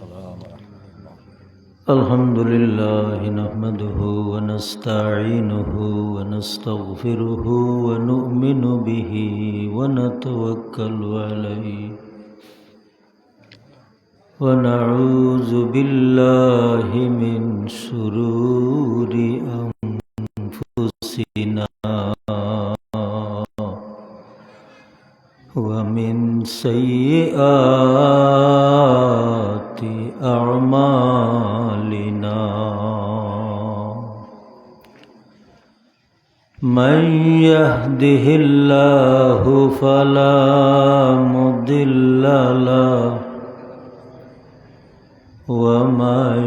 السلام ورحمة الله. الحمد لله نحمده ونستعينه ونستغفره ونؤمن به ونتوكل عليه ونعوذ بالله من شرور أنفسنا ومن سيئات أعمالنا من يهده الله فلا مضل له ومن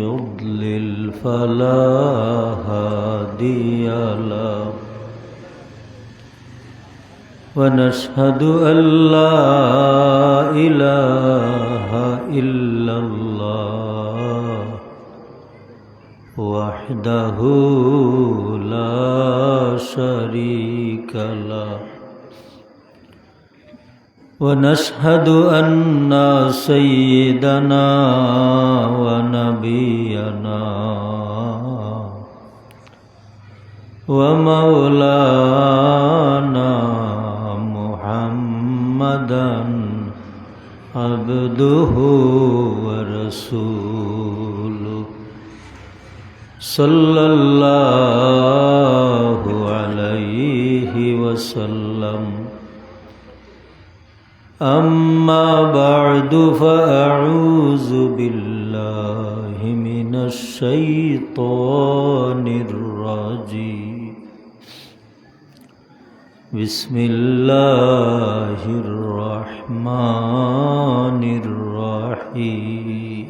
يضلل فلا هادي له ونشهد أن لا إله إلا الله وحده لا شريك له ونشهد أن سيدنا ونبينا ومولانا محمدا عبده ورسوله صلى الله عليه وسلم. أما بعد فأعوذ بالله من الشيطان الرجيم. بسم الله الرحمن الرحيم.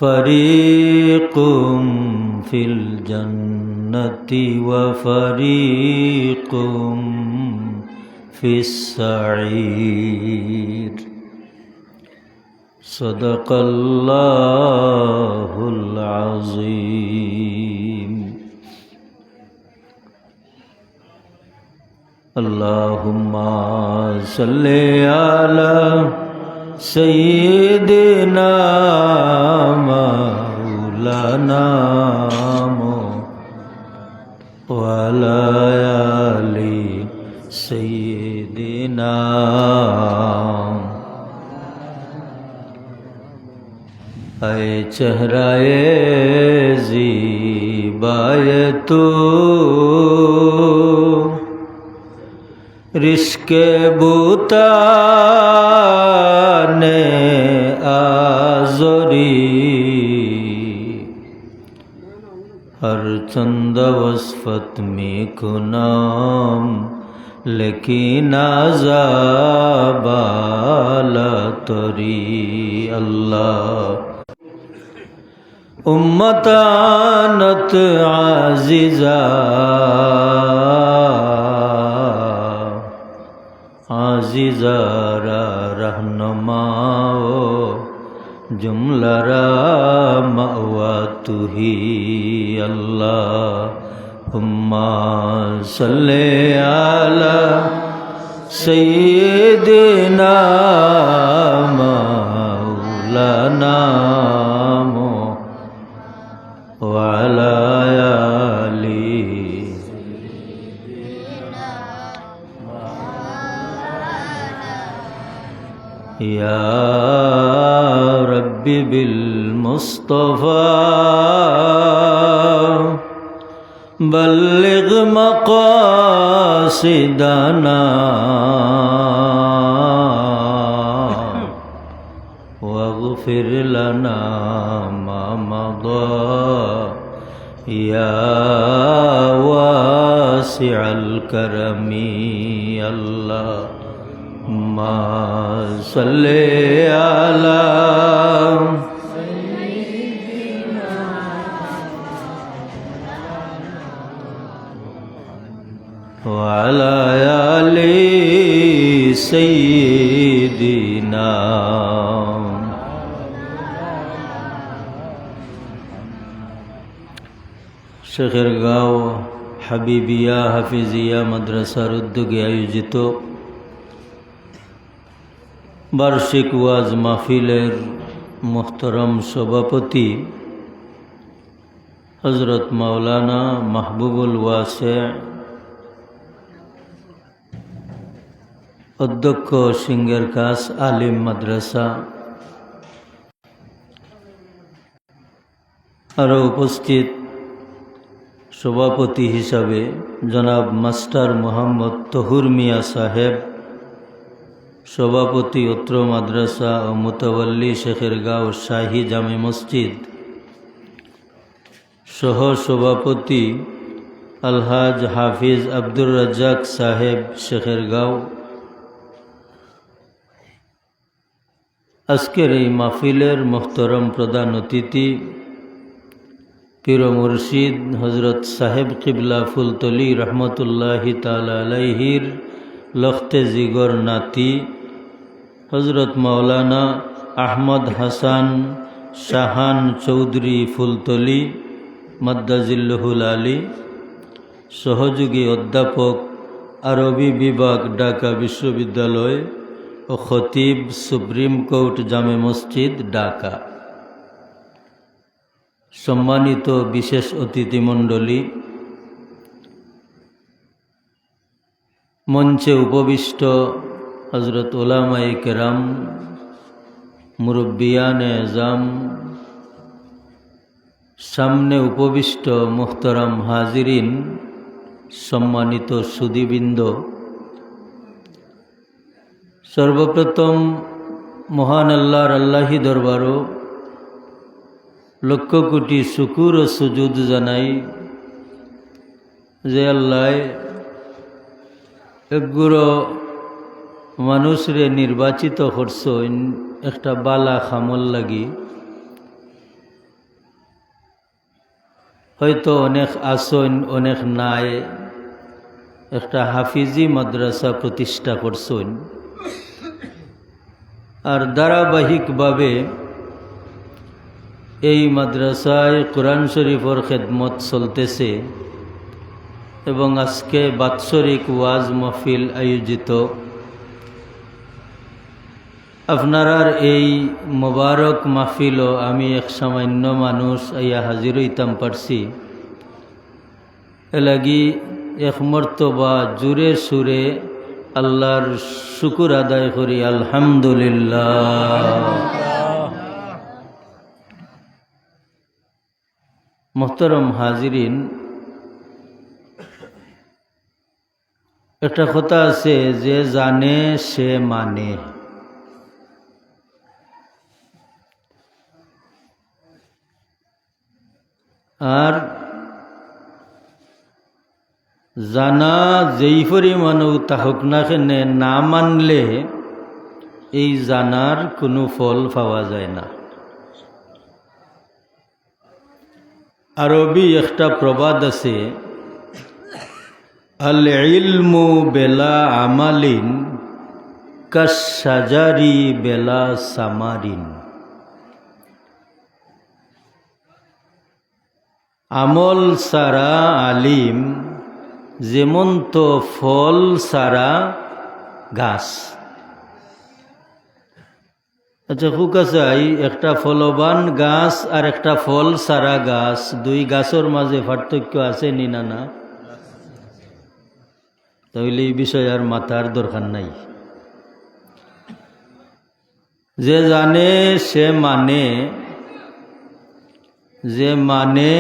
فريق في الجنة وفريق في السعير. صدق الله العظيم. اللهم صل على سيدنا مولانا وعلى آل سيدنا. اے چہرائے زیبائے تو رشک بوتان آزری ہر چند وصفت میں کنام لیکن آزابالا تری. اللہ امتانت عزیزہ عزیزارا رہنماؤ جملہ مأوا تو ہی. اللہم صلی علی سیدنا مولانا وعلی آلہ یا رب بالمصطفى بلغ مقاصدنا واغفر لنا ما مضى يا واسع الكرم. اللهم صل على وعلى آل سيدنا. শেখেরগাঁও হাবিবিয়া হাফিজিয়া মাদ্রাসার উদ্যোগে আয়োজিত বার্ষিক ওয়াজ মাহফিলের মোহতরম সভাপতি হজরত মাওলানা মাহবুবুল ওয়াসে, অধ্যক্ষ সিঙ্গের কাস আলিম মাদ্রাসা, আরও উপস্থিত সভাপতি হিসাবে জনাব মাস্টার মোহাম্মদ তহুর মিয়া সাহেব, সভাপতি অত্র মাদ্রাসা ও মুতাওয়াল্লি শেখেরগাঁও শাহী জামে মসজিদ, সহ সভাপতি আলহাজ হাফিজ আব্দুর রাজ্জাক সাহেব শেখেরগাঁও। আজকের এই মাহফিলের মোহতরম প্রধান অতিথি পীর মুর্শিদ হজরত সাহেব কিবলা ফুলতলি রহমতুল্লাহি তাআলা আলাইহির লখতে জিগর নাতি হজরত মাওলানা আহমদ হাসান শাহান চৌধুরী ফুলতলি মাদ্দাজিল্লুহুল আলী, সহযোগী অধ্যাপক আরবি বিভাগ ঢাকা বিশ্ববিদ্যালয় ও খতিব সুপ্রিম কোর্ট জামে মসজিদ ঢাকা। সম্মানিত বিশেষ অতিথিমণ্ডলী, মঞ্চে উপবিষ্ট হজরত উলামায়ে কেরাম, মুরব্বিয়ানে এজাম, সামনে উপবিষ্ট মুহতারাম হাজিরিন, সম্মানিত সুধীবৃন্দ, সর্বপ্রথম মহান আল্লাহর আল্লাহি দরবারও লক্ষ কোটি শুকুর ও সুজুদ জানাই যে আল্লাহ একগুলো মানুষরে নির্বাচিত করছেন একটা বালা খামল লাগি। হয়তো অনেক আসন অনেক নাই, একটা হাফিজি মাদ্রাসা প্রতিষ্ঠা করছেন, আর ধারাবাহিকভাবে এই মাদ্রাসায় কোরআন শরীফের খেদমত চলতেছে এবং আজকে বাৎসরিক ওয়াজ মাহফিল আয়োজিত। আপনারার এই মোবারক মাহফিলও আমি এক সামান্য মানুষ আইয়া হাজির হইতাম পারছি, এলাগি এক মর্তবা জুরে সুরে আল্লাহর শুকুর আদায় করি আলহামদুলিল্লাহ। মোহতরম হাজিরিন, একটা কথা আছে যে জানে সে মানে। আর জানা যেই পরিমাণও তাহক না কেনে, না মানলে এই জানার কোনো ফল পাওয়া যায় না। আরবি একটা প্রবাদ আছে, আল ইলমু বেলা আমালিন কাশাজারি বেলা সামারিন। আমল সারা আলিম যেমন তো ফল সারা গাছ। আচ্ছা খুব চাই, একটা ফলবান গাছ আর একটা ফল সারা গাছ, দুই গাছের মাঝে পার্থক্য আছে নি না? না, তাহলে এই বিষয়ে আর মাথার দরকার নাই। যে জানে সে মানে, যে মানে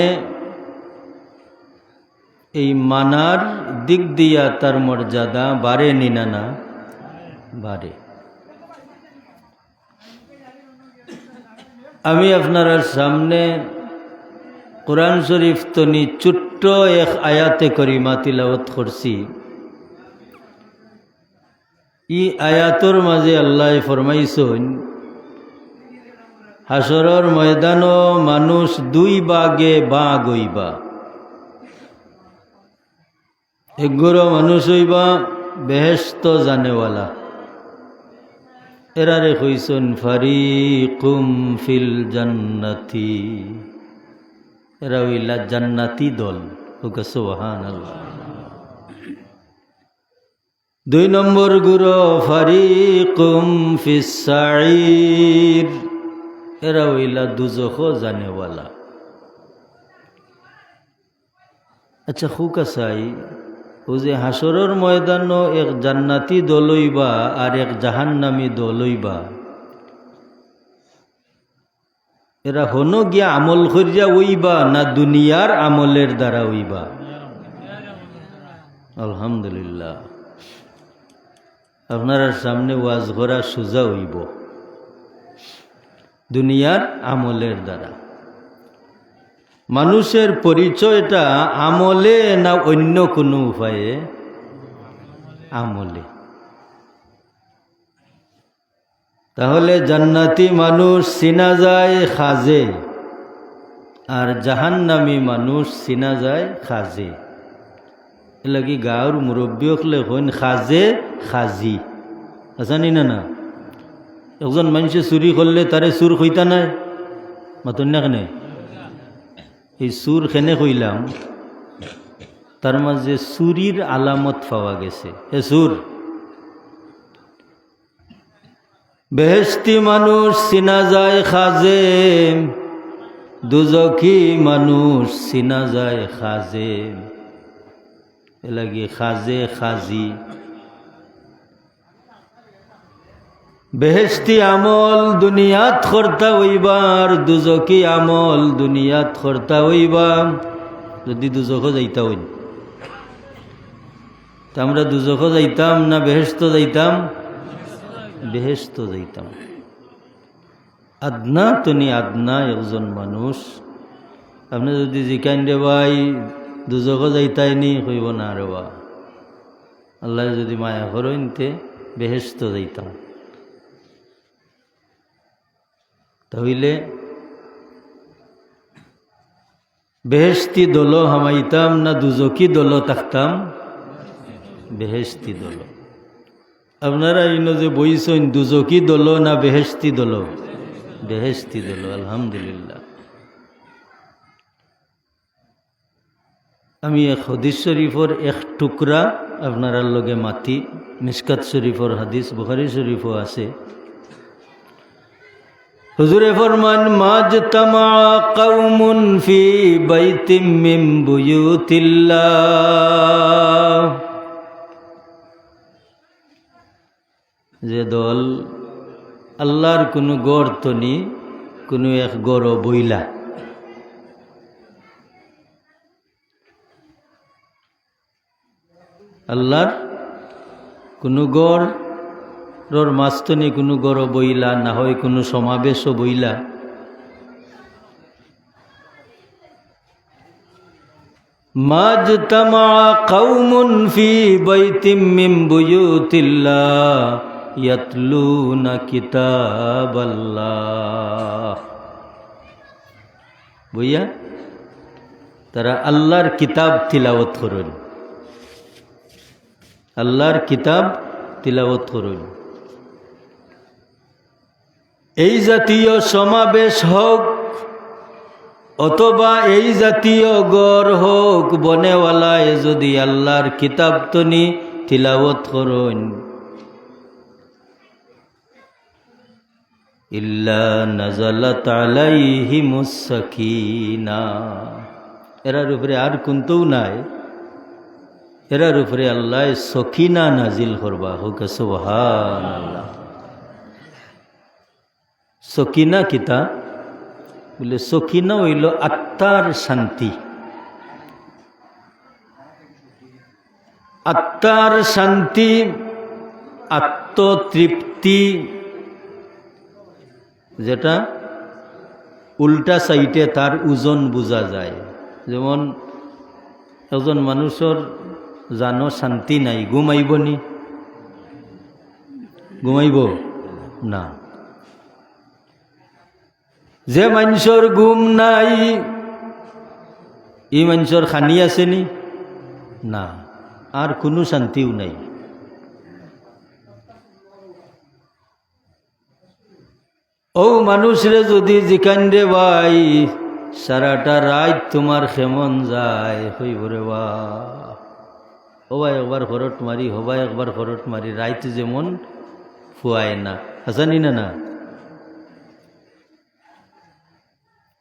এই মানার দিক দিয়া তার মর্যাদা বাড়ে নি না? না, বাড়ে। আমি আপনার সামনে কোরআন শরীফ তনি ছোট্ট এক আয়াতে করিমা তিলাওয়াত করছি। ই আয়াতর মাঝে আল্লাহ ফরমাইছেন, হাসরের ময়দানও মানুষ দুই ভাগে ভাগ হইবা। একগুলো মানুষ হইবা বেহেশত জানেওয়ালা, এরারে কইছেন ফারিকুম ফিল জান্নাতি, এরা হইলা জান্নাতি দল। সুবহানাল্লাহ। দুই নম্বর গুরু ফারিকুম ফিস সাঈর, এরা হইলা দুজখ জানেওয়ালা। আচ্ছা হুকা চাই, ও যে হাসরের ময়দানো এক জান্নাতি দল হইবা আর এক জাহান্নামী দল হইবা, এরা হনো গিয়া আমল করিয়া হইবা না দুনিয়ার আমলের দ্বারা হইবা? আলহামদুলিল্লাহ, আপনার সামনে ওয়াজ করা সোজা হইব দুনিয়ার আমলের দ্বারা। মানুষের পরিচয়টা আমলে না অন্য কোনো উপায়ে? আমলে। তাহলে জান্নাতি মানুষ চিনা যায় খাজে, আর জাহান্নামী মানুষ চিনা যায় খাজে। এলাকি গাঁৱৰ মুরব্বী হলে হইন খাজে খাজি, আসানি না? না, একজন মানুষে চুরি করলে তারে চুর কইতা নাই, মাতন না কেনে? এই চুর খেনে কইলাম, তার মাঝে চুরির আলামত পাওয়া গেছে। এ চুর। বেহেশতি মানুষ চিনা যায় খাজে, দুজখী মানুষ চিনা যায় খাজে। এলাকি খাজে খাজি। বেহেশতি আমল দুনিয়াত করতা হইবার, দুজখী আমল দুনিয়াত করতা হইবা। যদি দুজখ যাইতা হইন, তা আমরা দুজখ যাইতাম না বেহেশত যাইতাম? বেহেশত যাইতাম। আদনা তনি আদনা একজন মানুষ আপনি যদি জিকাইন রে ভাই দুজখ যাইতাইনি, কইব না রে বা, আল্লাহ যদি মায়া করইনতে বেহেশত যাইতাম। তাহলে বেহেশতি দল হামাইতাম না দুজকি দল থাকতাম? বেহেশতি দল। আপনারা ইনো যে বইছেন দুজকি দল না বেহেশতি দল? বেহেশতি দল। আলহামদুলিল্লাহ। আমি এক হাদিস শরীফর এক টুকরা আপনার লগে মাতি। মিশকাত শরীফর হাদিস, বুখারী শরীফও আছে। হুজুরে ফরমান, মাজতামা কওমুন ফি বাইতিম মিন বুয়ুতিল্লাহ, যে দল আল্লাহর কোনো গড় তনি কোনো এক গড় বইলা, আল্লাহর কোনো গড়র মাস্তনি কোনো গড় বইলা, না হয় কোনো সমাবেশ বইলা, মাজতামা কওমুন ফি বাইতিম মিন বুয়ুতিল্লাহ ইয়াতলুনা কিতাবাল্লাহ, বইয়া তারা আল্লাহর কিতাব তিলাওয়াত করেন, আল্লাহর কিতাব তিলাওয়াত করুন। এই জাতীয় সমাবেশ হোক অথবা এই জাতীয় গড় হোক, বনেওয়ালায় যদি আল্লাহর কিতাব তনি তিলাওয়াত করুন, ইল্লা নাযালাত আলাইহিমুস সাকিনাহ, এরার উপরে আর কোনটাও নাই, এরার উপরে আল্লাহ সকিনা নাজিল করবা। হোক সুবহানাল্লাহ। সকিনা কিতা বলে? সকিনা হইল আত্মার শান্তি। আত্মার শান্তি, আত্মতৃপ্তি, যেটা উল্টা সাইটে তার ওজন বোঝা যায়। যেমন একজন মানুষের জানো শান্তি নাই, ঘুমাইব নি? ঘুমাইব না। যে মানুষের ঘুম নাই, এই মানুষের খানি আছে নি? না, আর কোনো শান্তিও নাই। ও মানুষরে যদি জিকান রে ভাই সারাটা রাত তোমার কেমন যায়, হইব রে বা, হবাই একবার খরট মারি, হবাই একবার খরট মারি, রাইতে যেমন ফুয়ায় না, হাসানি না না।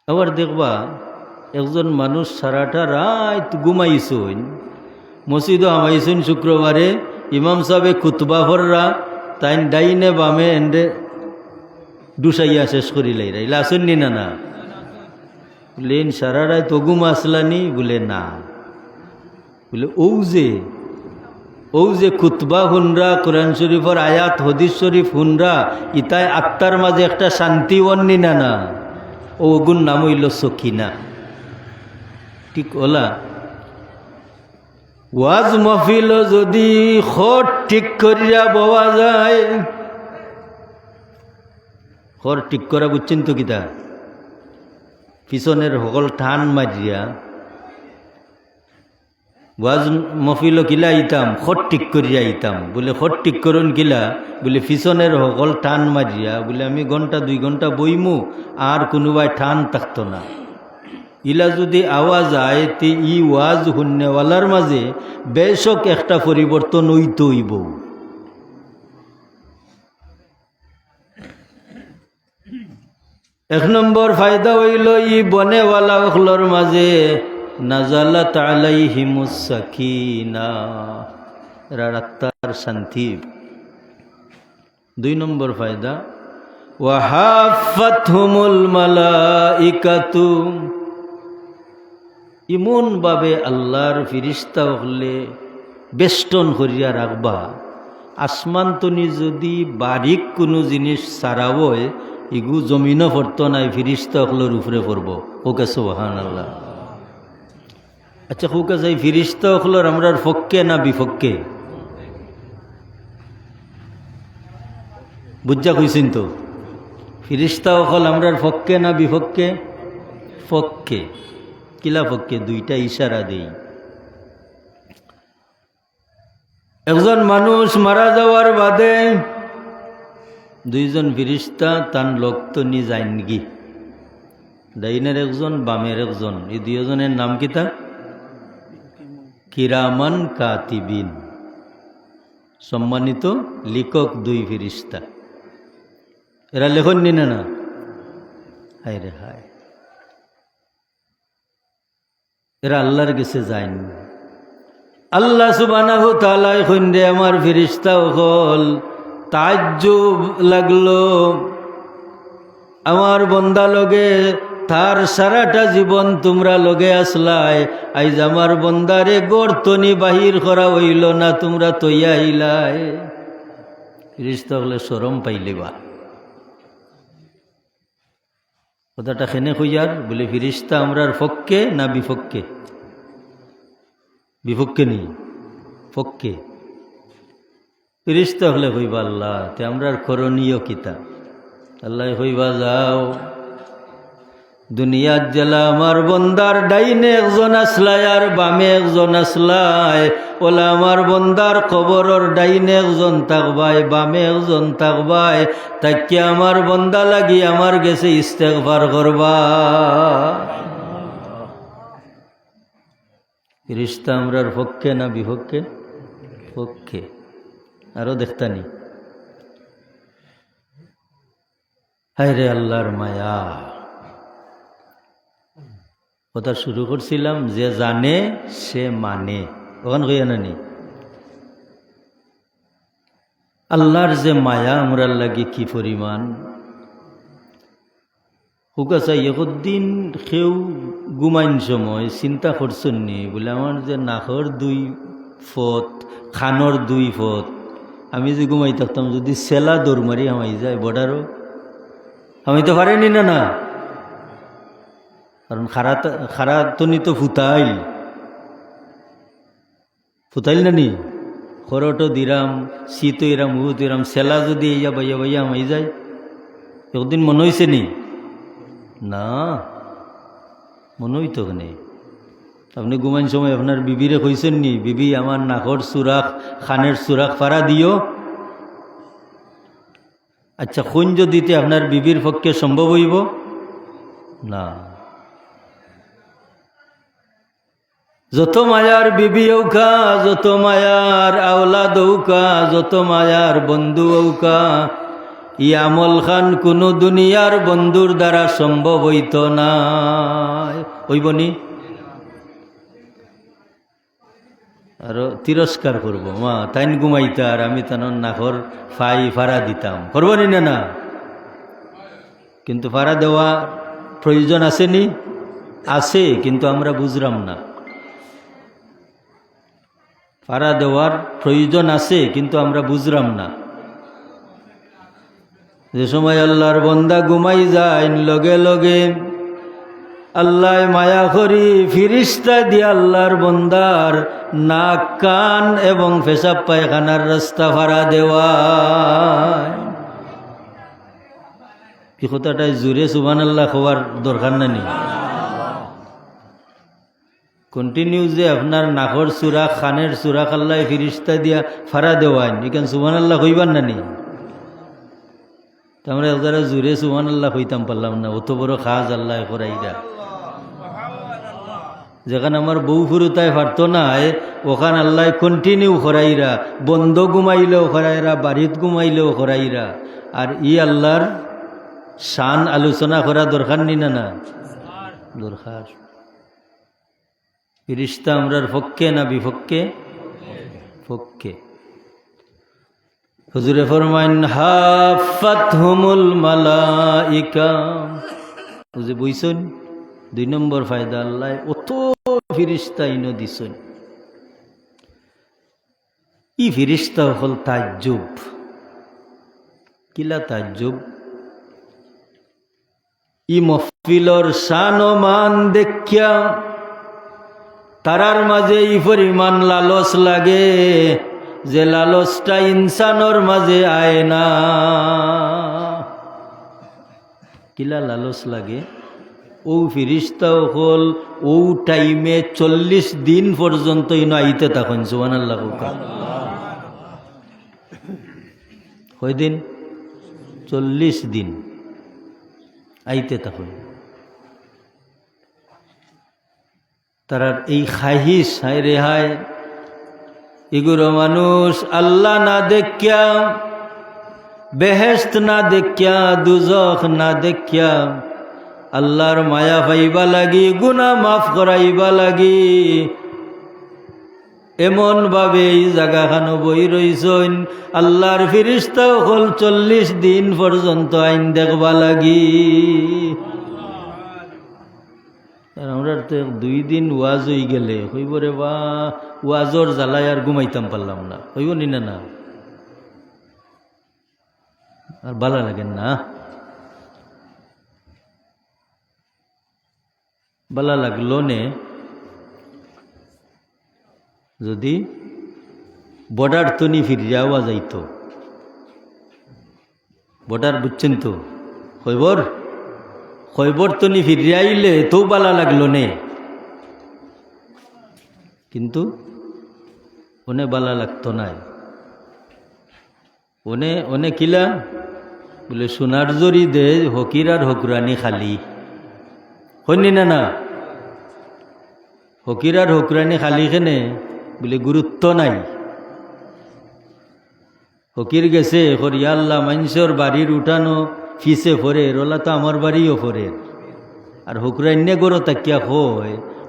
আবার দেখবা একজন মানুষ সারাটা রাত ঘুমাইছুন, মসজিদও আমাইছুন শুক্রবারে, ইমাম সাহেবে খুতবা ফররা, তাই ডাইনে বামে এন্ডে ডুসাইয়া শেষ করি লাইরা, ইলা আসেননি না না? বলেন সারা রাত অগুম আসলানি? বলে না। বলে ও যে খুতবা হুনরা, কোরআন শরীফের আয়াত হদিস শরীফ হুনরা, ইতাই আত্মার মাঝে একটা শান্তি বন্নি না না, ও ওগুন নাম হইল সকিনা। ঠিক ওলা ওয়াজ মহফিল যদি খট ঠিক করিয়া বওয়া যায়, খর ঠিক করা বুঝছেন তো কিতা, পিছনের সকল টান মারিয়া ওয়াজ মফিল কিলা আইতাম, খট ঠিক করিয়া আইতাম। বলে খট ঠিক করুন কিলা? বলে পিছনের সকল টান মারিয়া, বলে আমি ঘন্টা 2 ঘন্টা বইমু আর কোনোবাই টান থাকতো না। ইলা যদি আওয়াজ আয় তে ই ওয়াজ শুননেওয়ালার মাঝে বেশক একটা পরিবর্তন হইতে হইব। এক নম্বর ফায়দা হইল ই বনেওয়ালা ওখলর মাঝে নাজালাত আলাইহিমুস সাকিনা, এরা আত্মার শান্তি। 2 নম্বর ফায়দা ওয়া হাফাতহুমুল মালাইকাতু, ইমন ভাবে আল্লাহর ফিরিস্তা হলে বেষ্টন করিয়া রাখবা। আসমান তনি যদি বারিক কোনো জিনিস সারাও হয়, ইগু জমিনও পড়তো নাই, ফিরিস্তা হকলের উপরে পড়ব। ওকে সুবহানাল্লাহ। আচ্ছা হোকা যাই ফিরিস্তা হকলের আমরার পক্ষে না বিপক্ষে? বুঝা কইছেন তো? ফিরিস্তা হকল আমরার পক্ষে না বিপক্ষে? পক্ষে। কিলা পক্ষে? 2টা ইশারা দেই। একজন মানুষ মারা যাওয়ার বাদে 2 জন ফিরিস্তা তান লোক নি যাইন গি, ডাইনের একজন বামের একজন, এই 2 জনের নাম কিতা? কিরামান কাতিবিন, সম্মানিত লিখক 2 ফিরিস্তা। এরা লেখন নি না? হায় রে হায়, এরা আল্লাহর কাছে যায়নি। আল্লাহ সুবহানাহু তাআলা কইন্দে আমার ফিরিস্তা হল তাজ্জুব লাগলো, আমার বন্দা লগে তার সারাটা জীবন তোমরা লগে আসলাই, আইজ আমার বন্দারে গর্তনি বাহির করা হইল না, তোমরা তৈয়া আইলাই। ফিরিস্তা হলে শরম পাইলিবা। কথাটা খেনে কইয়ার? বলে ফিরিস্তা আমরার পক্ষে না বিপক্ষে? বিপক্ষে নেই, পক্ষে। ফিরিস্তা হলে হইবা আল্লাহ তে আমরার করণীয় কিতা? আল্লাহ হইবা যাও দুনিয়ার জেলা আমার বন্দার ডাইনে একজন আসলাই আর বামে একজন আসলাই, ওলা আমার বন্দার কবরর ডাইনে একজন থাকবাই, বামে একজন থাকবাই, তাকে আমার বন্দা লাগি আমার গেছে ইস্তেগফার করবা। ফিরিস্তা আমরার পক্ষে না বিপক্ষে? পক্ষে। আরো দেখতানি। হায় রে আল্লাহর মায়া। কথা শুরু করছিলাম, যে জানে সে মানে, ওখান কইয়া নানি আল্লাহর যে মায়া আমরার লাগে কি পরিমাণ। হুকাছা একদিন কেউ ঘুমাইন সময় চিন্তা করছেন নি, বলে আমার যে নাকর 2 ফুট, খানোর 2 ফুট, আমি যে ঘুমাই থাকতাম যদি সেলা দৌড় মারি হামাই যায় বর্ডারও হামাইতে পারেনি না না? কারণ খারা তনি তো ফুতাইল না নি, খরটো দিরাম, শীত ইরাম, হুত ইরাম, সেলা যদি ইয়া বাইয়া বাইয়া হামাই যায়। একদিন মনে হয়েছে নি? না, মনে হইতো নেই। আপনি ঘুমাইন সময় আপনার বিবিরে কইছেন নি, বিবি আমার নাকর সুরাখ, খানের সুরাখ ফাড়া দিও? আচ্ছা খুন যদিতে আপনার বিবির পক্ষে সম্ভব হইব না। যত মায়ার বিবি হৌকা, যত মায়ার আওলাদ হৌকা, যত মায়ার বন্ধু হৌকা, ই আমল খান কোনো দুনিয়ার বন্ধুর দ্বারা সম্ভব হইত না। হইবনি? আর তিরস্কার করব, মা তাইন ঘুমাইতা আর আমি তানোর নাখর ফাই ফাড়া দিতাম, করবনি না? না, কিন্তু ফাড়া দেওয়া প্রয়োজন আসেনি? আছে, কিন্তু আমরা বুঝলাম না। ফাড়া দেওয়ার প্রয়োজন আছে, কিন্তু আমরা বুঝলাম না। যে সময় আল্লাহর বন্দা ঘুমাই যায়, লগে লগে আল্লাহ মায়া করি ফিরিস্তা দিয়ে আল্লাহর বন্দার নাক, কান এবং পেশাব পায়খানার রাস্তা ফাড়া দেওয়া। কি কথাটাই জুড়ে সুবহানাল্লাহ হওয়ার দরকার নাই। কন্টিনিউ যে আপনার নাকর চূড়া, খানের চূড়া খাল্লাই ফিরিস্তা দিয়া ফাড়া দেওয়ায় এখান সুবহানাল্লাহ হইবার নানি। আমরা যারা জুড়ে সুবহানাল্লাহ হইতাম পারলাম না, অত বড় খাজ আল্লাহ করাইরা। যেখানে আমার বউ ফুরুতায় পারতো না, ওখান আল্লাহ কন্টিনিউ করাইরা, বন্ধ ঘুমাইলেও করাইরা, বাড়িত ঘুমাইলেও করাইরা। আর ই আল্লাহর শান আলোচনা করা দরকার নি না? না দরকার। ফিরিস্তা আমরার পক্ষে না বিপক্ষে? পক্ষে। হুজুরে ফরমাইন হাফাতহুমুল মালাইকা। বুঝে বুঝছেন? 2 নম্বর ফায়দা, আল্লাহ অত ফিরিস্তা ইনো দিছেন। ই ফিরিস্তা হল তাজ্জুব। কিলা তাজ্জুব? ই মহফিলর শান ও মান দেখিয়া তারার মাঝে ই পরিমাণ লালস লাগে, যে লালসটা ইনসানর মাঝে আয় না। কিলা লালস লাগে? ও ফিরিস্তাও হল ও টাইমে 40 দিন পর্যন্ত ইনো আইতে থাকুন। সুবহানাল্লাহ। কয় দিন? 40 দিন আইতে থাকুন। তারা এই খাহিস, হায় রেহাই, এগুলো মানুষ আল্লাহ না দেখিয়া, বেহেশত না দেখিয়া, দুজখ না দেখিয়া, আল্লাহর মায়া পাইবা লাগি, গুনাহ মাফ করাইবা লাগি, এমন ভাবে এই জায়গাখানো বই রইছেন। আল্লাহর ফিরিস্তা হল 40 দিন পর্যন্ত আইন দেখবা লাগি। আমরা তো 2 দিন ওয়াজ হয়ে গেলে হইব রে বা, ওয়াজর জ্বালায় আর ঘুমাইতাম পারলাম না, হইব নি না? না, আর ভালো লাগেন না। ভালো লাগলো নে যদি বর্ডার তনি ফিরিয়াওয়া যাইতো। বর্ডার বুঝছেন তো? খৈবর তনি ফিরিয়া আইলে তো ভালো লাগলো নে, কিন্তু ওনে ভালো লাগতো না। ওনে কিলা বলে সোনার জরি দে হকির আর হকুরানি খালি। হইনি না? না, হকির আর হকুরানি খালি কেনে বলে গুরুত্ব নাই। হকির গেছে করিয়া আল্লাহ মানুষের বাড়ির উঠানো ফিসে ফরে, রোলা তো আমার বাড়িও ফরে। আর হকুরান্যে গরো তাকিয়া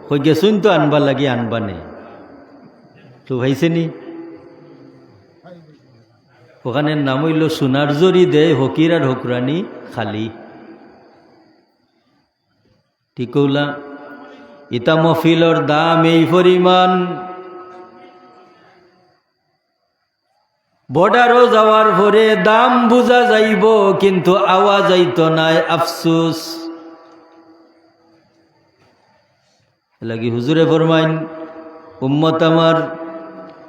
কই গেছুন তো আনবা লাগি, আনবানে তো ভাইছে নি। ওখানের নাম হইল সোনার জরি দে হকির আর হকুরানি খালি। ঠিক কইলা? ইতা মফিলর দাম এই পরিমাণ, বর্ডারও যাওয়ার পরে দাম বুঝা যাইব, কিন্তু আওয়াজ যাইত নাই। আফসুস লাগি হুজুরে ফরমাইন, উম্মত আমার,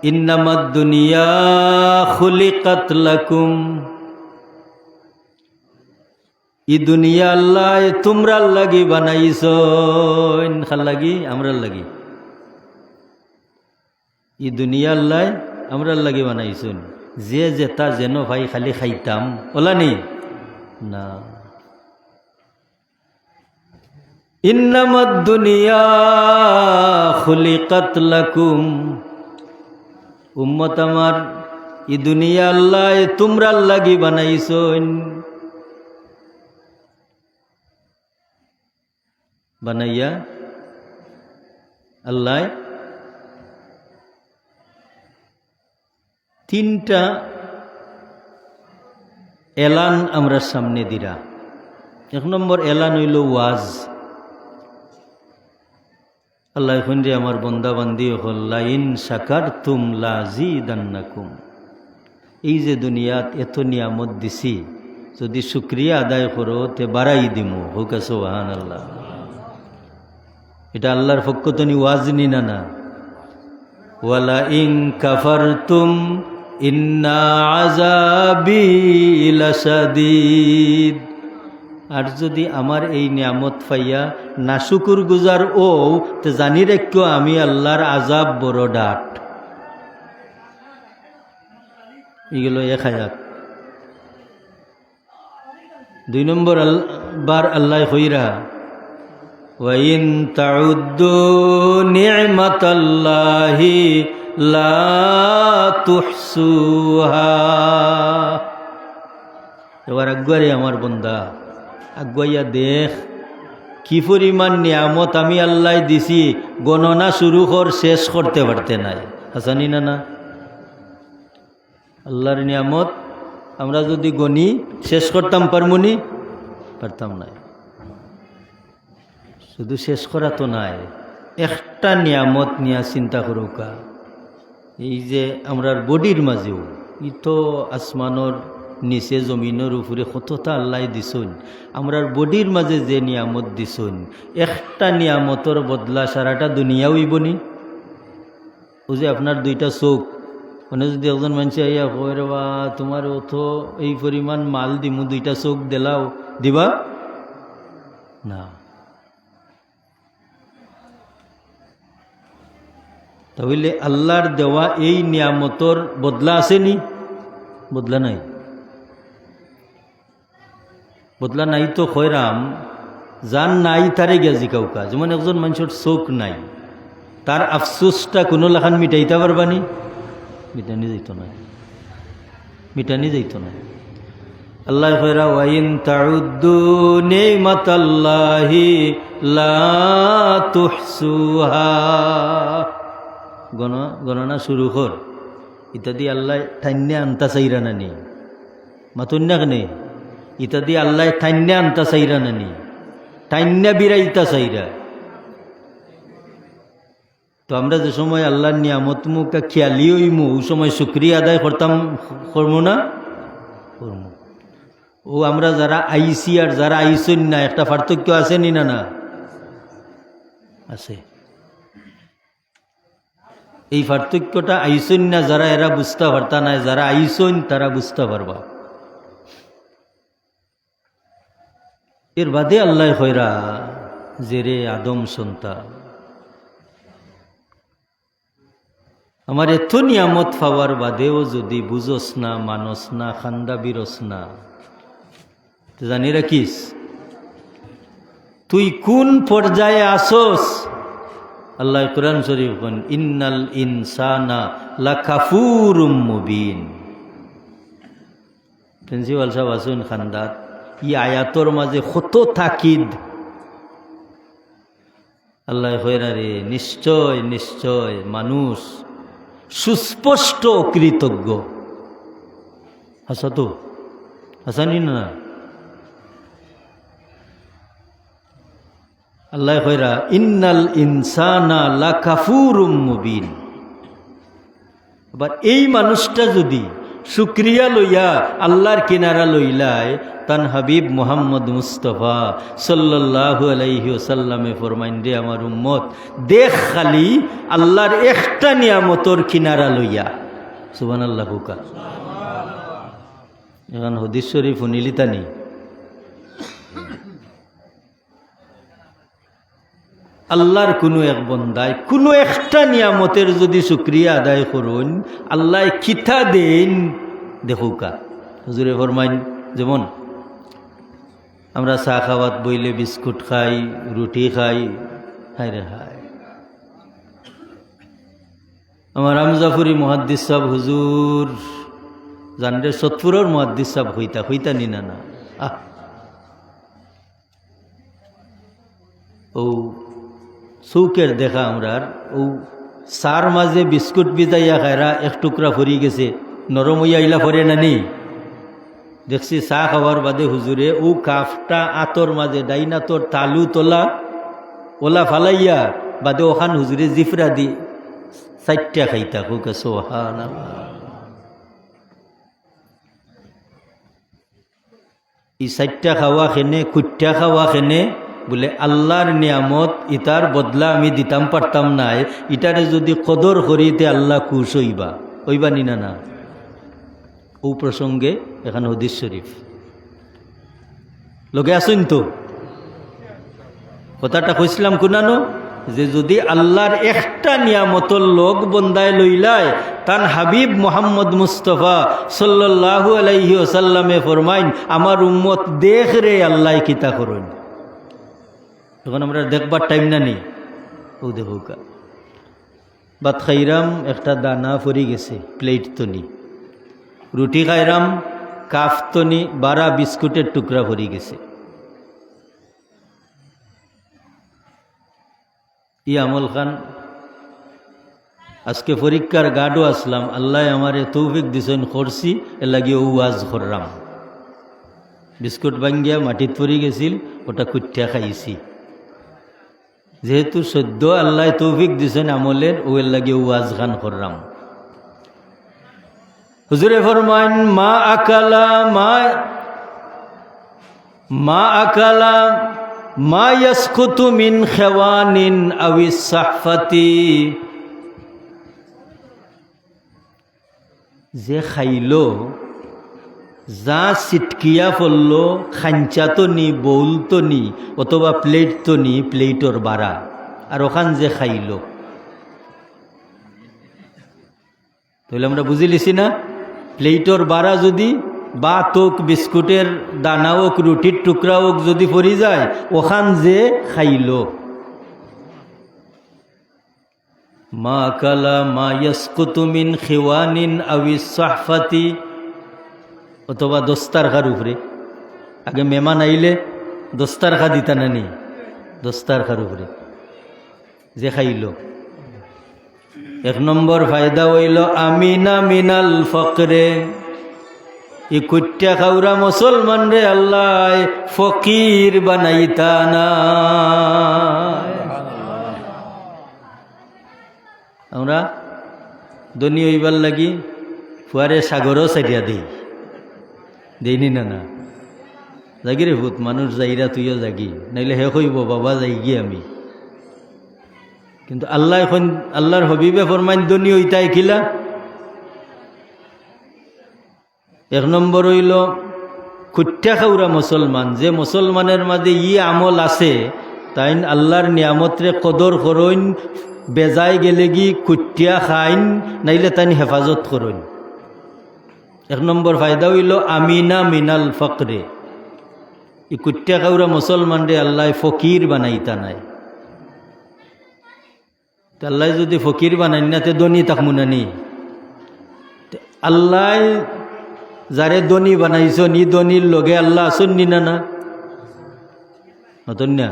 ইন্নামাদ দুনিয়া খুলিকাত লাকুম। ই দুনিয়া আল্লাহ তোমরা লাগি বানাইছেন। খাল লাগি? আমরার লাগি। ই দুনিয়া আল্লাহ আমরার লাগি বানাইছেন। যে যেটা যেন ভাই খালি খাইতাম ওলা নি না। ইন্নামাদ দুনিয়া খুলিকাত লাকুম, উম্মত আমার, এই দুনিয়া আল্লাহ তোমরা লাগি বানাইছেন। বানাইয়া আল্লাহ তিনটা এলান আমরা সামনে দিরা। এক নম্বর এলান হইল ওয়াজ। আল্লাহ এখন যে আমার বন্দা বান্দি হল লাইন শাকারতুম লাযীদান্নাকুম, এই যে দুনিয়াত এত নিয়ামত দিছি, যদি শুকরিয়া আদায় করো তে বাড়াই দিমু। হোক সুবহানাল্লাহ। এটা আল্লাহর পক্ষ তো নি ওয়াজ নি না না। ওয়ালা ইন কাফারতুম ইন্না আযাবি লাশাদীদ, আর যদি আমার এই নিয়ামত পাইয়া নাশুকুর গুজার ও তো জানি রেখো আমি আল্লাহর আযাব বড় ডাট। এগুলো এক আয়াত। দুই নম্বর বার আল্লাহ কইরা ওয়া ইন তাউদ্দু নি'মাতাল্লাহি লা তুহসুহা। এবার আগুয়ারে আমার বন্দা, আগুয়াইয়া দেখ কি পরিমাণ নিয়ামত আমি আল্লাহ দিছি, গণনা শুরু কর শেষ করতে পারতে নাই। হাসানি না না? আল্লাহর নিয়ামত আমরা যদি গণি শেষ করতাম পারমুনি? পারতাম না। শুধু শেষ করা তো নাই, একটা নিয়ামত নিয়ে চিন্তা করুকা। এই যে আমরার বডির মাঝেও ই তো আসমানোর নিচে জমিনের উপরে কতটা আল্লাহ দিছুন, আমরার বডির মাঝে যে নিয়ামত দিছুন, একটা নিয়ামতর বদলা সারাটা দুনিয়াও ইবনি। ও যে আপনার দুইটা চোখ, মানে যদি একজন মানুষ আইয়া কয় রে বা তোমার অত এই পরিমাণ মাল দিমু, দুইটা চোখ দিলাও, দিবা না। তাহলে আল্লাহর দেওয়া এই নিয়ামতর বদলা আসেনি? বদলা নাই। বদলা নাই তো খয়রাম যান নাই তারে গিয়া জিকাউকা। যেমন একজন মানুষের চোখ নাই, তার আফসোসটা কোনো লাখান মিটাইতে পারবানি? মিটানি যাইত না, মিটানি যাইত না। আল্লাহ কইরা ওয়া ইন তাউদ্দু নি'মাতাল্লাহি লা তুহসুহা, গণনা শুরু কর। ইত্যাদি আল্লাহ ঠান্যা আনতা চাইরা নানি, মাতুন্যা কেনে ইত্যাদি আল্লাহ ঠান্যা আনতা চাইরা নানি, ঠান্যা বিরাইতা চাইরা। তো আমরা যে সময় আল্লাহর নিয়ামত মুখা খেয়ালি হইমু, ওই সময় শুকরিয়া আদায় করতাম, করবো না? করবো। ও আমরা যারা আইসি আর যারা আইসন না, একটা পার্থক্য আছে নি না? না আছে। এই পার্থক্যটা আইসন না যারা, এরা বুঝতে পারতা না, যারা আইসন তারা বুঝতে পারবা। এর বাদে আল্লাহ কইরা যে রে আদম সন্তান, আমার এত নিয়ামত পাওয়ার বাদেও যদি বুঝস না, মানস না, খান্দা বিরস না, জানি রাখিস তুই কোন পর্যায়ে আসস। আল্লাহ কুরআন শরীফ কোন ইন্নাল ইনসানা লাকাফুরুম মুবিন। প্রিন্সিপাল সাহেব আসুন খান্দাত, ই আয়াতর মাঝে কত তাকিদ। আল্লাহ কইরা রে নিশ্চয় নিশ্চয় মানুষ সুস্পষ্ট অকৃতজ্ঞ। হাসা তো হাসানি না? আল্লাহ কইরা ইন্নাল ইনসানা লাকাফুরুম মুবিন। আবার এই মানুষটা যদি শুকরিয়া লইয়া আল্লাহর কিনারা লইলায়, তান হাবিব মুহাম্মদ মুস্তফা সাল্লাল্লাহু আলাইহি ওয়াসাল্লামে ফরমাইন, রে আমার উম্মত দেখ খালি আল্লাহর একটা নিয়ামতর কিনারা লইয়া। সুবহানাল্লাহ হুকা। এখন হাদিস শরীফ শুনিলিতানি, আল্লাহর কোনো এক বন্দায় কোনো একটা নিয়ামতের যদি শুকরিয়া আদায় করুন, আল্লাহ খিতা দেন দেখুকা। হুজুরে ফরমাইন, যেমন আমরা চা খাওয়াত বইলে বিস্কুট খাই, রুটি খাই। হায় রে হায়, আমার আমজাফুরি মুহাদ্দিস সাহেব হুজুর জানরে সতপুরের মুহাদ্দিস সাহেব হইতা নিনা না। ও চৌকের দেখা আমরার ও চার মাঝে বিস্কুট বিজাইয়া খায়রা এক টুকরা ফরি গেছে, নরম হইয়া ইলা ফরে নানি। দেখছি চা খাওয়ার বাদে হুজুরে ও কাফটা আতর মাঝে ডাইনাতর তালু তোলা ওলা ফালাইয়া বাদে ওখান হুজুরে জিফরা দি চারটা খাইতা। খুব সুবহানাল্লাহ। এই চারটা খাওয়া খেনে কুট্টা খাওয়া খেনে বলে আল্লাহর নিয়ামত, ইটার বদলা আমি দিতাম পারতাম নাই। ইটারে যদি কদর করিতে আল্লাহ খুশ হইবা নিনা না। ও প্রসঙ্গে এখানে হাদিস শরীফ লগে আসুন তো কথাটা কইছিলাম কুনানো, যে যদি আল্লাহর একটা নিয়ামতর লোক বন্দায় লইলায় তান হাবিব মোহাম্মদ মুস্তফা সাল্লাল্লাহু আলাইহি ওয়াসাল্লামে ফরমাইন আমার উম্মত দেখ রে আল্লাহ কিতা করুন। তখন আমরা দেখবার টাইম না নেই। ও দেখো ভাত খাইরাম একটা দানা ফরি গেছে প্লেট তনি, রুটি খাইরাম কাফ তনি 12 বিস্কুটের টুকরা ভরি গেছে। ই আমল খান আজকে পরীক্ষার গাডো আসলাম, আল্লাহ আমারে তৌফিক দিছেন করছি, এর লাগি ও ওয়াজ করলাম। বিস্কুট ভাঙ্গিয়া মাটিত পড়ি গেছিল, ওটা কুট্টা খাইছি। যেহেতু সদ্য আল্লাহ তৌফিক দিছেন আমলের, ও এর লাগি ওয়াজ খান করলাম। হুজুরে ফরমাইন মা আকালা মা ইয়াসকুতু মিন খেওয়ানিন আউিস সাহফাতি, যে খাইলো যা সিটকিয়া পড়ল খাঞ্চা তো নি, বউল তো নি, অথবা প্লেট তো নি, প্লেটর বাড়া, আর ওখান যে খাইল, তাহলে আমরা বুঝি লিছি না? প্লেটর বাড়া যদি বা তোক বিস্কুটের দানা হোক, রুটির টুকরা হোক যদি পড়ি যায়, ওখান যে খাইল। মা কালা মা ইয়াসকুতু মিন খিওয়ানিন আউিস সাহফাতি, অথবা দস্তারখার উপরে। আগে মেহমান আইলে দস্তারখা দিতা না নি, দস্তারখার উপরে যে খাইল। 1 নম্বর ফায়দা হইল আমিনা মিনাল ফকরে, ই কুট্টা খাওরা মুসলমান রে আল্লাহ ফকির বানাইতা না। আমরা ধনী হইবার লাগি ফুয়ারে সাগরও সারিয়া দেইনি না না জাগি রে ভূত মানুষ যাইরা তুইও জাগি, নাইলে হে কইব বাবা যাইগি আমি। কিন্তু আল্লাহ এখন আল্লাহর হবিবে ফরমাইন ধনী হইতাই খিলা। 1 নম্বর হইল কুট্টা খাওরা মুসলমান, যে মুসলমানের মাঝে আমল আছে তাই আল্লাহর নিয়ামতরে কদর করইন, বেজায় গেলে গি কুট্টিয়া খাইন, নাইলে তাই হেফাজত করইন। 1 নম্বর ফায়দা হইল আমিনা মিনাল ফকরে, ই কুট্টা খাওরা মুসলমান রে আল্লাহ ফকির বানাইতা নাই। আল্লাহ যদি ফকির বানাই না তে ধনী তাকমুনানি। আল্লাহ যারে ধনী বানাইছ নি, ধনীর লগে আল্লাহ আসুন নি না না না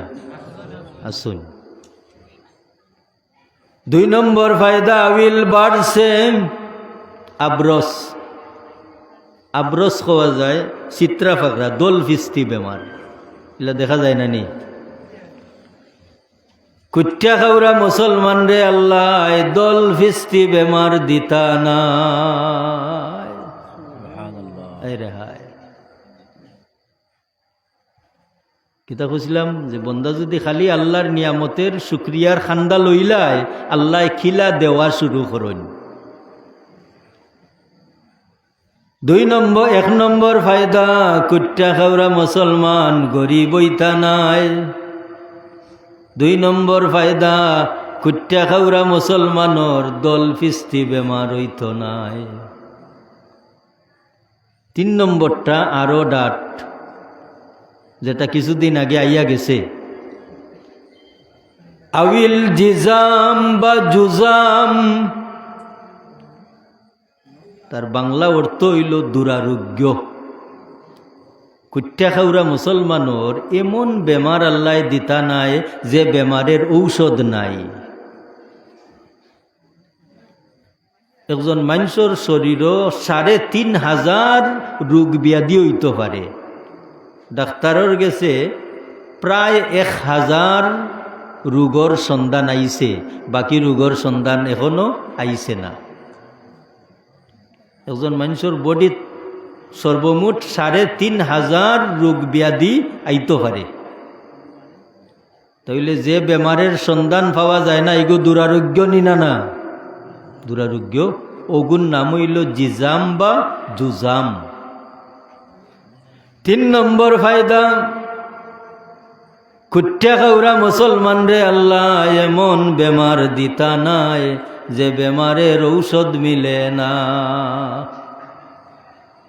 আসুন। 2 নম্বর ফায়দা আউিল বাড়ছে আব্রস। আব্রস খাওয়া যায় চিত্রা ফাকরা, দোল ফিস্তি বেমার, এগুলা দেখা যায় না নি। কুট্টা খাওরা মুসলমান রে আল্লাহ দল ফিস্তি বেমার দিতা নাই। কিতা খুঁজলাম যে বন্দা যদি খালি আল্লাহর নিয়ামতের শুক্রিয়ার খান্দা লইলায়, আল্লাহ খিলা দেওয়া শুরু করেন। 1 নম্বর ফায়দা কুট্টা খাওরা মুসলমান গরিব হইতা নাই। 2 নম্বর ফায়দা কুট্টা খাওরা মুসলমানর দল ফিস্তি বেমার হইত নাই। 3 নম্বরটা আরো ডাট, যেটা কিছুদিন আগে আইয়া গেছে। আউইল জিজাম বা জুজাম, তার বাংলা অর্থ হইল দুরারোগ্য। কুট্টা খাওরা মুসলমানর এমন বেমার আল্লাহ দিতা নাই যে বেমারের ঔষধ নাই। একজন মানুষের শরীরও ৩,৫০০ রোগ ব্যাধি হইতে পারে। ডাক্তারের গেছে প্রায় ১,০০০ রোগর সন্ধান আইছে, বাকি রোগর সন্ধান এখনো আইছে না। একজন মানুষের বডিত সর্বমোট ৩,৫০০ রোগ ব্যাধি আইতে পারে। তাইলে যে বেমারের সন্ধান পাওয়া যায় না, এগো দুরারোগ্য নিনা না, দুরারোগ্য। ওগুন নাম হইল জিজাম বা জুজাম। ৩ নম্বর ফায়দা, কুট্টা খাওরা মুসলমান রে আল্লাহ এমন বেমার দিতা নাই যে বেমারের ঔষধ মিলে না।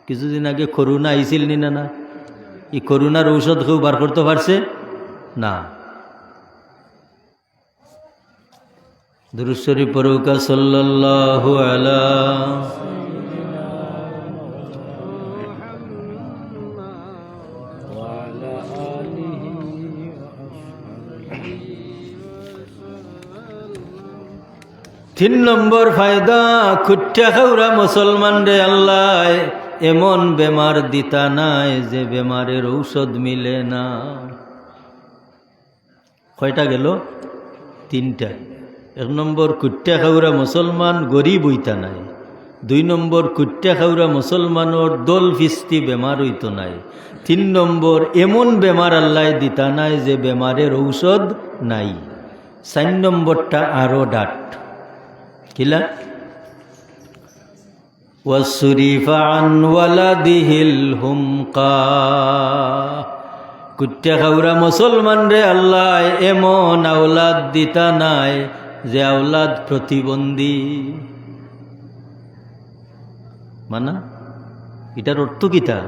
কিছুদিন আগে করোনা আইছিল নি না? এই করোনার ঔষধ কেউ বার করতে পারছে না। দুরূদ শরীফ পড়ুকা সাল্লাল্লাহু আলা তিন নম্বর ফায়দা, কুট্টা খাওরা মুসলমান রে আল্লাহ এমন বেমার দিতা নাই যে বেমারের ঔষধ মিলে না। কয়টা গেল? 3টা। 1 নম্বর, কুট্টা খাওরা মুসলমান গরিব হইতা নাই। 2 নম্বর, কুট্টা খাওরা মুসলমানর দল ফিস্তি বেমার হইতো নাই। 3 নম্বর, এমন বেমার আল্লাহ দিতা নাই যে বেমারের ঔষধ নাই। 4 নম্বরটা আরো ডাট কিলা, ওয়াসরিফা আন ওয়ালাদিহিল হুমকা। কুট্টা খাওরা মুসলমান রে আল্লাহ এমন আওলাদ দিতা নাই যে আওলাদ প্রতিবন্ধী। মানা এটার অর্থ কিতা?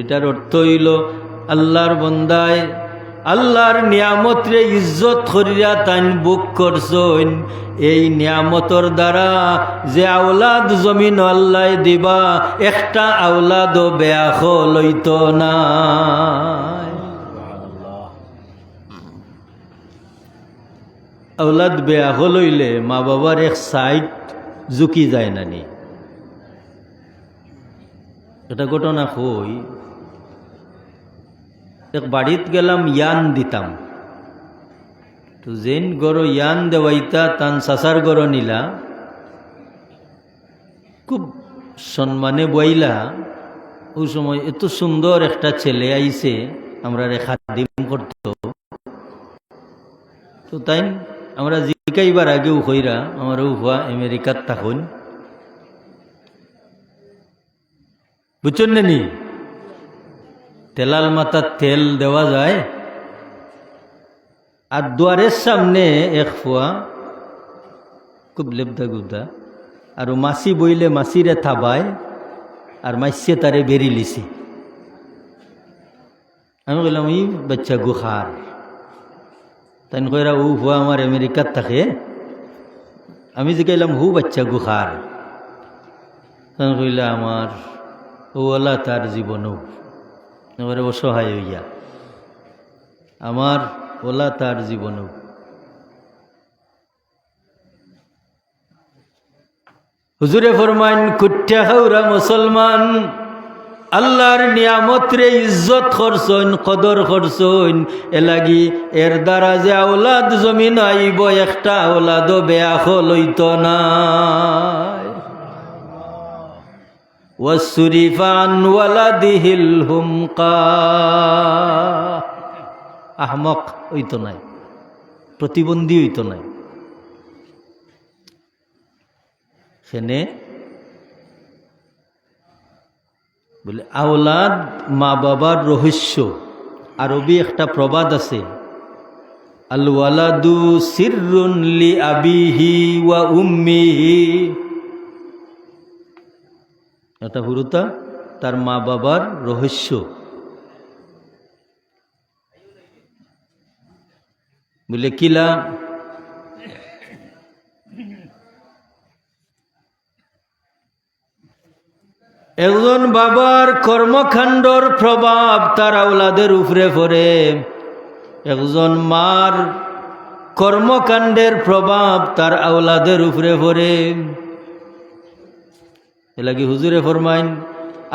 এটার অর্থ হইল আল্লাহর বন্দায় আল্লাহর নিয়ামত রে ইজ্জত করিয়া তাইন বুক করছইন। এই নিয়ামতর দ্বারা যে আওলাদ জমিন আল্লাহ দিবা, একটা আওলাদও বেয়াখ লইত না। আওলাদ বেয়াখ লইলে মা বাবার এক সাইড ঝুঁকি যায় নানি। এটা ঘটনা কই, এক বাড়িত গেলাম, ইয়ান দিতাম। তো যেন গড় ইয়ান দেওয়াইতা তান সাসার গড় নিলা, খুব সম্মানে বইলা। ওই সময় এত সুন্দর একটা ছেলে আইছে, আমরা রেখা দিম করতো। তো তাই আমরা জিকাইবার আগেও কইরা আমার উহা আমেরিকাত থাকুন, বুঝছেন নি? তেলাল মাথার তেল দেওয়া যায়, আর দুয়ারের সামনে এক ফুয়া খুব লেবদা গুবদা, আর মাসি বইলে মাসিরে থাবায়, আর মাসিয়ে তারে বেরি লিছে। আমি বললাম ই বাচ্চা গুখার। তাই কইরা ও ফুয়া আমার আমেরিকাত থাকে। আমি যে কইলাম হু বাচ্চা গুখার। তাই কইলা আমার ওলা তার জীবনও এবারে অসহায় হইয়া, আমার ওলা তার জীবনও। হুজুরে ফরমাইন, কুট্টা খাওরা মুসলমান আল্লাহর নিয়ামত রে ইজ্জত করছইন, কদর করছইন। এলাগি এর দ্বারা যে আওলাদ জমিন আইব, একটা আওলাদও বেয়াখ লইত না। ওয়াসরিফা আন ওয়ালাদিহিল হুমকা, আহমক হইতো নাই, প্রতিবন্ধী হইতো নাই। সেনে বলে আওলাদ মা বাবার রহস্য। আরবি একটা প্রবাদ আছে, আল ওয়ালাদু সিররুন লি আবিহি ওয়া উম্মিহি। এটা হুরুতা তার মা বাবার রহস্য। বলে কিলা? একজন বাবার কর্মকাণ্ডর প্রভাব তার আওলাদের উপরে পড়ে, একজন মার কর্মকাণ্ডের প্রভাব তার আওলাদের উপরে পড়ে। এলাকি হুজুরে ফরমাইন,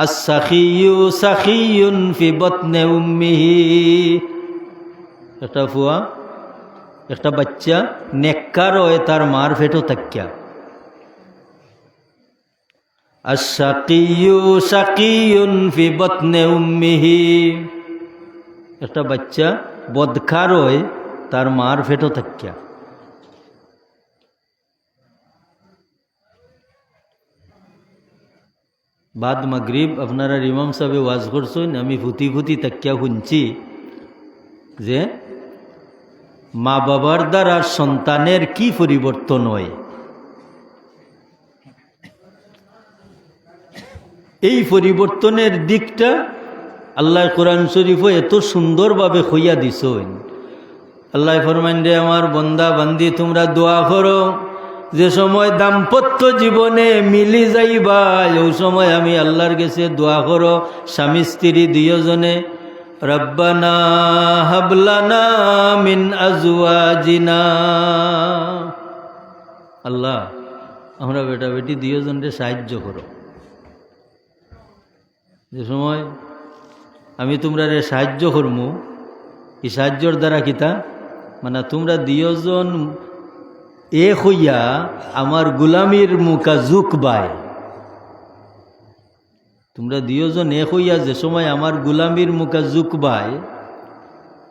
আস-সাখিয়্যু সাখিয়্যুন ফি বাতনি উম্মিহি। একটা ফুয়া, একটা বাচ্চা নেককার হয় তার মার পেটও থাকিয়া। আশ-শাকিয়্যু শাকিয়্যুন ফি বাতনি উম্মিহি। একটা বাচ্চা বদকার হয় তার মার পেটও থাকিয়া। বাদ মাগরিব আপনারা ইমাম সাহেব ওয়াজ করছেন, আমি ফুটি ফুটি তাকিয়া শুনছি যে মা বাবার দ্বারা সন্তানের কি পরিবর্তন হয়। এই পরিবর্তনের দিকটা আল্লাহ কোরআন শরীফও এত সুন্দরভাবে হইয়া দিছেন। আল্লাহ ফরমান, রে আমার বন্দা বান্দি তোমরা দোয়া করো, যে সময় দাম্পত্য জীবনে মিলি যাইবা ওই সময় আমি আল্লাহর কাছে দোয়া করো স্বামী স্ত্রী দুইজনে, রব্বানা হাবলানা মিন আজওয়াজিনা। আল্লাহ আমরা বেটা বেটি দুইজনকে সাহায্য করো। যে সময় আমি তোমরা সাহায্য করমু, এই সাহায্যর দ্বারা কিতা মানে তোমরা দুইজন এক হইয়া আমার গুলামির মুখা ঝুঁকবাই। তোমরা দুইজন এক হইয়া যে সময় আমার গুলামির মুখা ঝুঁকবাই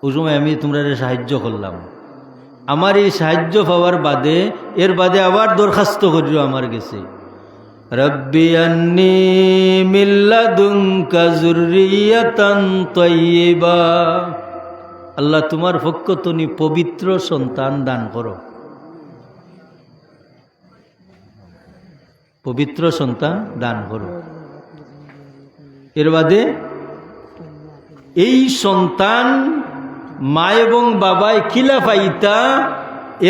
ওই সময় আমি তোমরা সাহায্য করলাম। আমার এই সাহায্য পাওয়ার বাদে এর বাদে আবার দরখাস্ত করিও আমার কাছে, রব্বি আন্নি মিন লাদুনকা যুররিয়াতান তাইয়্যিবা। আল্লাহ তোমার পক্ষ তুমি পবিত্র সন্তান দান করো, পবিত্র সন্তান দান করো। এর বাদে এই সন্তান মা এবং বাবায় কিলা পাইতা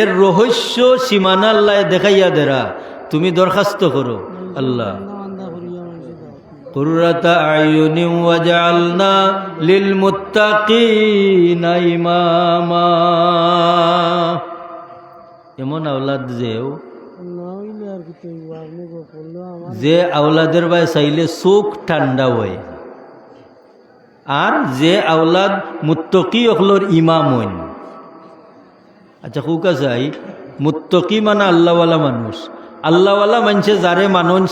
এর রহস্য সীমানা আল্লাহ দেখাইয়া দেরা, তুমি দরখাস্ত করো আল্লাহ কুররাতা আয়ুনি ওয়াজআলনা লিল মুত্তাকিনা ইমামা। এমন আওলাদ যে আওলাদের ভাই চাইলে চোখ ঠান্ডা হয়, আর যে আওলাদ মুত্তকি অকলর ইমাম হইন। আচ্ছা খুকা চাই মুত্তকি মানে আল্লাহওয়ালা মানুষ, আল্লাহওয়ালা মানুষে যারে মানুন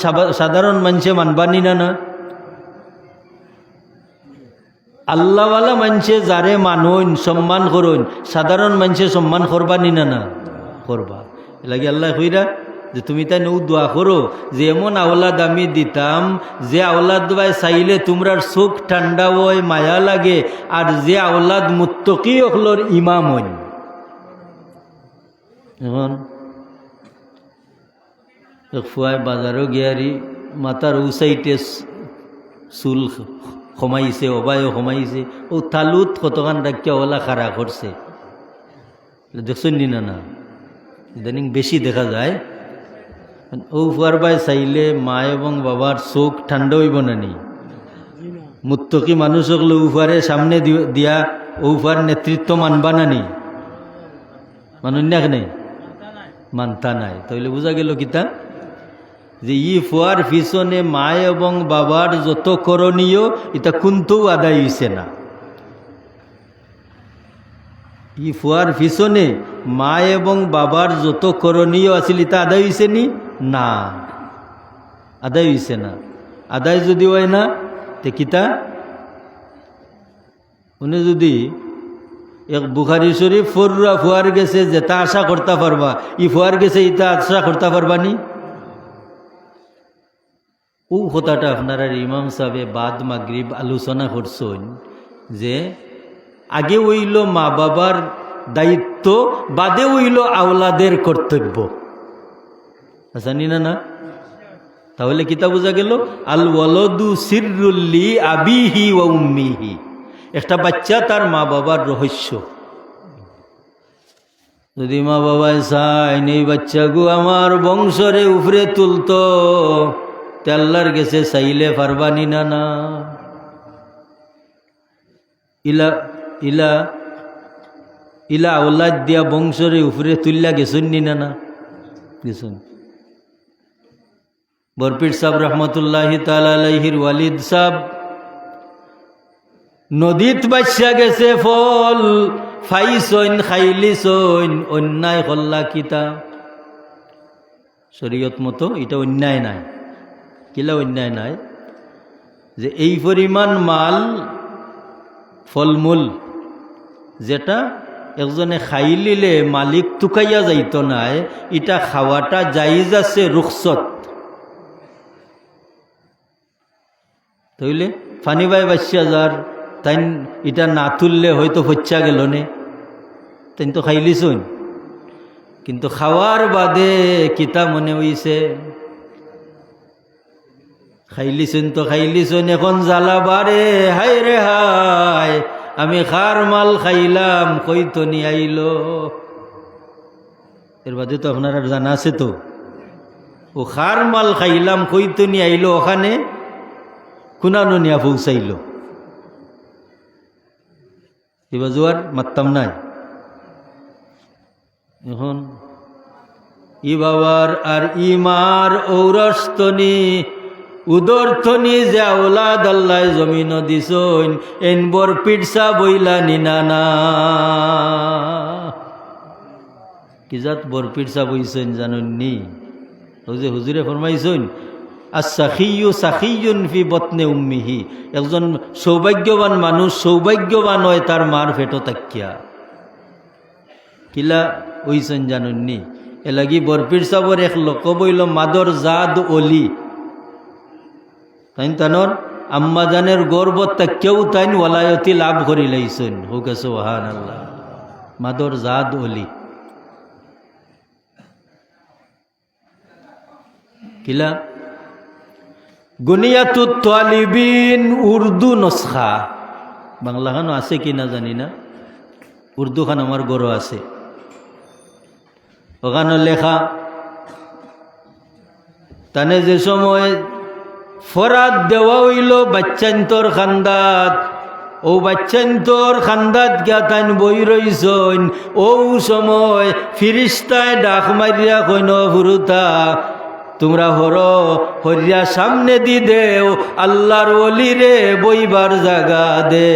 সাধারণ মানুষে মানবানি না? না, আল্লাহওয়ালা মানুষে যারে মানুন সম্মান করুন সাধারণ মানুষে সম্মান করবানি না? না করবা। এলাকি আল্লাহ কইরা যে তুমি তাই নৌ দোয়া করো যে এমন আওলাদ আমি দিতাম যে আওলাদ ভাই চাইলে তোমরার চোখ ঠান্ডা হয়, মায়া লাগে, আর যে আওলাদ মুত্তকি অকলর ইমাম হইন। এখন ফুয়ায় বাজারও গিয়ারি মাথার ও সাইটে চুল কমাইছে, অবায়ও কমাইছে, ও তালুত কতখান রাখিয়া ওলা খাড়া করছে, দেখছেন নি? না ইদানিং বেশি দেখা যায়। ও ফুয়ার বাই চাইলে মা এবং বাবার চোখ ঠান্ডা হইব না নি? মুত্তকি মানুষ হলে উফারে সামনে দিয়া উফার নেতৃত্ব মানবা না নি? মানুষ না কেন মানতা নাই? তাইলে বোঝা গেল কিতা যে ই ফুয়ার পিছনে মা এবং বাবার যত করণীয় এটা কিন্তু আদায় হইছে না। ই ফুয়ার পিছনে মা এবং বাবার যত করণীয় আছিল এটা আদায় হইছে নি? না, আদায় হইছে না। আদায় যদি হয় না তে কিতা উনি যদি এক বুখারি শরীফ ফররা ফুয়ার গেছে যেটা আশা করতে পারবা, ই ফুয়ার গেছে ইটা আশা করতে পারবা নি? ও কথাটা আপনারা ইমাম সাহেব বাদ মাগরিব আলোচনা করছেন যে আগে হইল মা বাবার দায়িত্ব, বাদে হইল আওলাদের কর্তব্য। জানি না? তাহলে কিতা বোঝা গেল? আল ওয়ালাদু সিররুল্লি আবিহি ওয়া উম্মিহি। একটা বাচ্চা তার মা বাবার রহস্য। যদি মা বাবায় চাইন এই বাচ্চাগু আমার বংশরে উপরে তুলতো তেল্লার গেছে চাইলে পারবানি না না ইলা ইলা ইলা আওলাদ দিয়া বংশরে উপরে তুললা গেছুন নি না না গেছুন। বরপির সাহেব রহমতুল্লাহি তাআলা আলাইহির ওয়ালিদ সাহেব নদীত বাচ্চা গেছে ফল ফাইসইন খাইলিসইন অন্যায় কল্লা কিতা শরীয়ত মতো এটা অন্যায় নাই। কিলা অন্যায় নাই যে এই পরিমাণ মাল ফলমূল যেটা একজনে খাইলিলে মালিক তুকাইয়া যাইত নাই, এটা খাওয়াটা জাইজ আছে রুখসত। তাইলে ফানি বাই বাচ্চা যার তাই এটা না তুললে হয়তো হচ্ছা গেল নে, তাই তো খাইলিছুন। কিন্তু খাওয়ার বাদে কিতা মনে হইছে খাইলিছুন তো খাইলিছুন, এখন জ্বালা বারে হাই রে হাই আমি খার মাল খাইলাম কইতো নি আইলো। এর বাদে তো আপনার আর জানা আছে তো, ও খার মাল খাইলাম কইতো নি আইলো ওখানে কুনানো নিয়া পৌঁছাইল। এবার জোয়ার মারতাম নাই। এখন ই বাবার আর ই মার ঔরস্তনি উদরথনি যে আওলাদ আল্লাহ জমিন দিছইন এনবর পিঠসা বইলা নিনানা কি জাত বর পিঠসা বইছেন জানুননি? ও যে হুজুরে ফরমাইছেন আস-সাখিয়্যু সাখিয়্যুন ফি বতনে উম্মিহি, একজন সৌভাগ্যবান মানুষ সৌভাগ্যবান হয় তার মার ফেটো তাকিয়া। কিলা ওইছেন জানুননি? এলাগি বরপির সাবর এক লোক বইল মাদর জাদ অলি, তাই তানোর আম্মাজানের গর্বত কেউ তাইন ওয়ালায়তি লাভ করি লাইছেন। হোক সুবহানাল্লাহ। মাদর জাদ অলি কিলা গুনিয়াতুত তালিবিন উর্দু নসখা, বাংলা খানো আছে কি না জানি না, উর্দু খান আমার গরো আছে। ওখানে লেখা তানে যে সময় ফরাদ দেওয়া হইল বাচ্চান্তর খান্দাত, ও বাচ্চান্তর খান্দাত গিয়া তাইন বই রইছন, ও সময় ফিরিস্তায় ডাক মারিয়া কইন ফুরুতা তোমরা হর হরিয়া সামনে দি দেও আল্লাহর ওলি রে বইবার জাগা দে।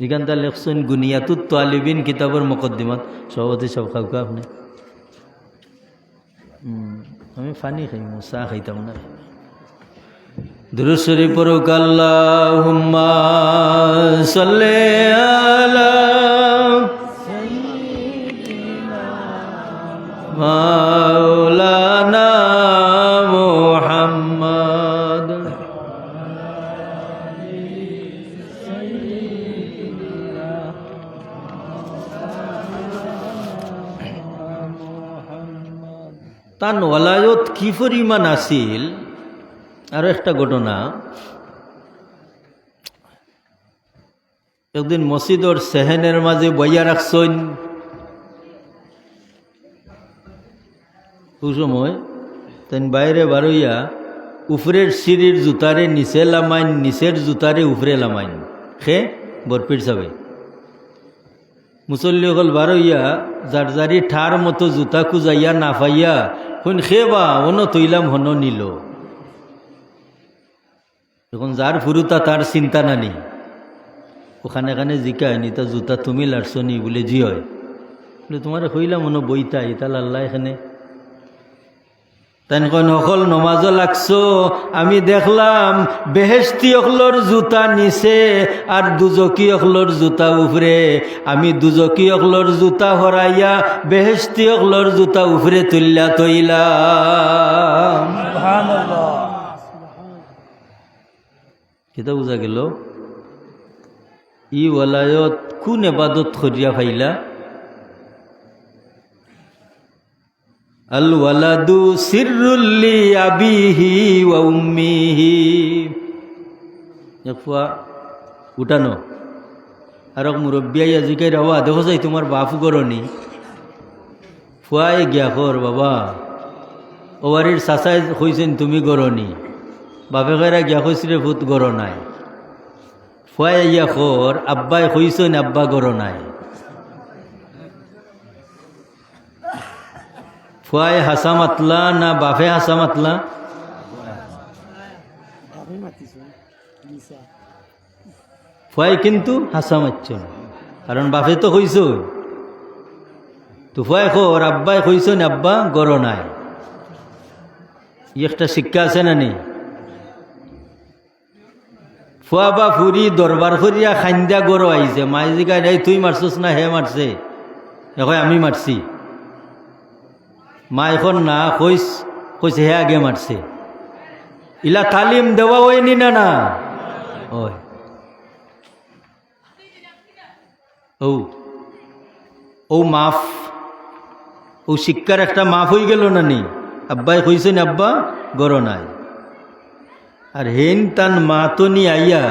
এখানটা লেখছেন গুনিয়াতুত তালিবিন কিতাবের মুকদ্দিমাত। সভাপতি সব খাওয়া আপনি? আমি পানি খাই, চা খাইতাম না। দুরূদ শরীফ পড়ুক। আল্লাহুম্মা সাল্লি আলা মাওলানা মুহাম্মদ। তার ওয়ালায়ত কি পরিমাণ আছিল। আরো একটা ঘটনা, একদিন মসজিদর সেহেনের মাঝে বইয়া রাখছেন, ওই সময় তেন বাইরে বারইয়া উপরের সিঁড়ির জুতারে নিচে লামাইন, নিচের জুতারে উপরে লামাইন। খে বরপির যাবে মুসল্লি হল বারইয়া যার যারি ঠার মতো জুতা কুজাইয়া না পাইয়া কোন খে বা অন তৈলাম হন নিল। এখন যার ফুরুতা তার চিন্তা নানি, ওখানে এখানে জিকায়নি তা জুতা তুমি লাড়ছনি বলে জি হয় বলে তোমার হইলাম মনে বইতা ইতাল আল্লাহ এখানে। তাই সকল নমাজ লাগছো, আমি দেখলাম বেহেশতি অখলর জুতা নিচে আর দুজকি অখলর জুতা উপরে। আমি দুজকি অখলর জুতা হরাইয়া বেহেশতি অখলর জুতা উপরে তুললা তৈলাম। কিতা বুঝা গেল? ই ওয়ালায়ত কোন এবাদত করিয়া পাইলা? আল ওয়ালাদু সিররুল্লি আবিহি ওয়া উম্মিহি। উঠানো আর মুরব্বিয়া জিকাই রাওয়া দেখো যাই তোমার বাপু করনি ফুয়াই গিয়া কর বাবা ওয়ারির চাচাই কইছেন তুমি গরনি বাপে কেরা গিয়া কইসরে ভূত গর নাই ফুয়াই ইয়া খর আব্বাই কইছেন আব্বা গর নাই ফুয়াই হাসা মাতলা না বাপে হাসা মাতলা ফুয়াই কিন্তু হাসা মারছ না কারণ বাপে তো কইস তো ফুয়াই খর আব্বাই কইছেন আব্বা গর নাই একটা শিক্ষা আছে না নি ফুয়া বা ফুরি দরবার করিয়া খান্দা গরো আইছে মাই জিগাই নাই তুই মারছস না হে মারছে এখন আমি মারছি মা এখন না কইছে হে আগে মারছে ইলা তালিম দেওয়া হয়নি না না ওই ও ও মাফ ও শিক্ষার একটা মাফ হয়ে গেল না নি আব্বাই কইছেন আব্বা গর নাই আর হেন তান মাতনি আইয়া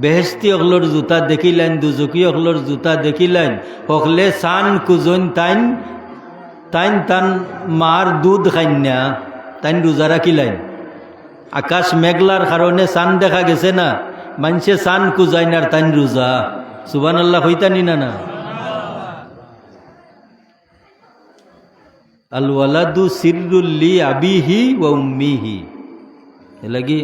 বেহেস্তি অকলর জুতা দেখিলেন দুজকি অকলর জুতা দেখিলেন হকলে চান কুজন তাইন তাইন তান মার দুধ খাইনা তাইন রোজা রাখিলেন আকাশ মেঘলার কারণে চান দেখা গেছে না মানুষে চান কুজাইন আর তাইন রোজা সুবহানাল্লাহ হইতানি না না আল ওয়ালাদু সিররুল্লি আবিহি ওয়া উম্মিহি এলাগি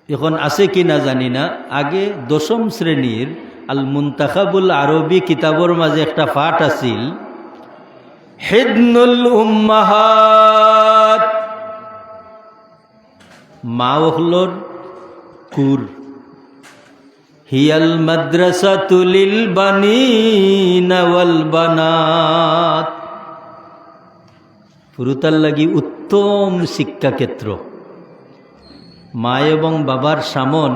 এখন আছে কি না জানি না আগে দশম শ্রেণীর আল মুনতাখাবুল আরবি কিতাবর মাঝে একটা পাঠ আছিল হিদনুল উম্মাহাত মা ওহলর কুর হিয়াল মাদ্রাসাতু লিল বানিনা ওয়াল বানাত পুরুতার লাগি উত্তম শিক্ষা ক্ষেত্র মা এবং বাবার সামন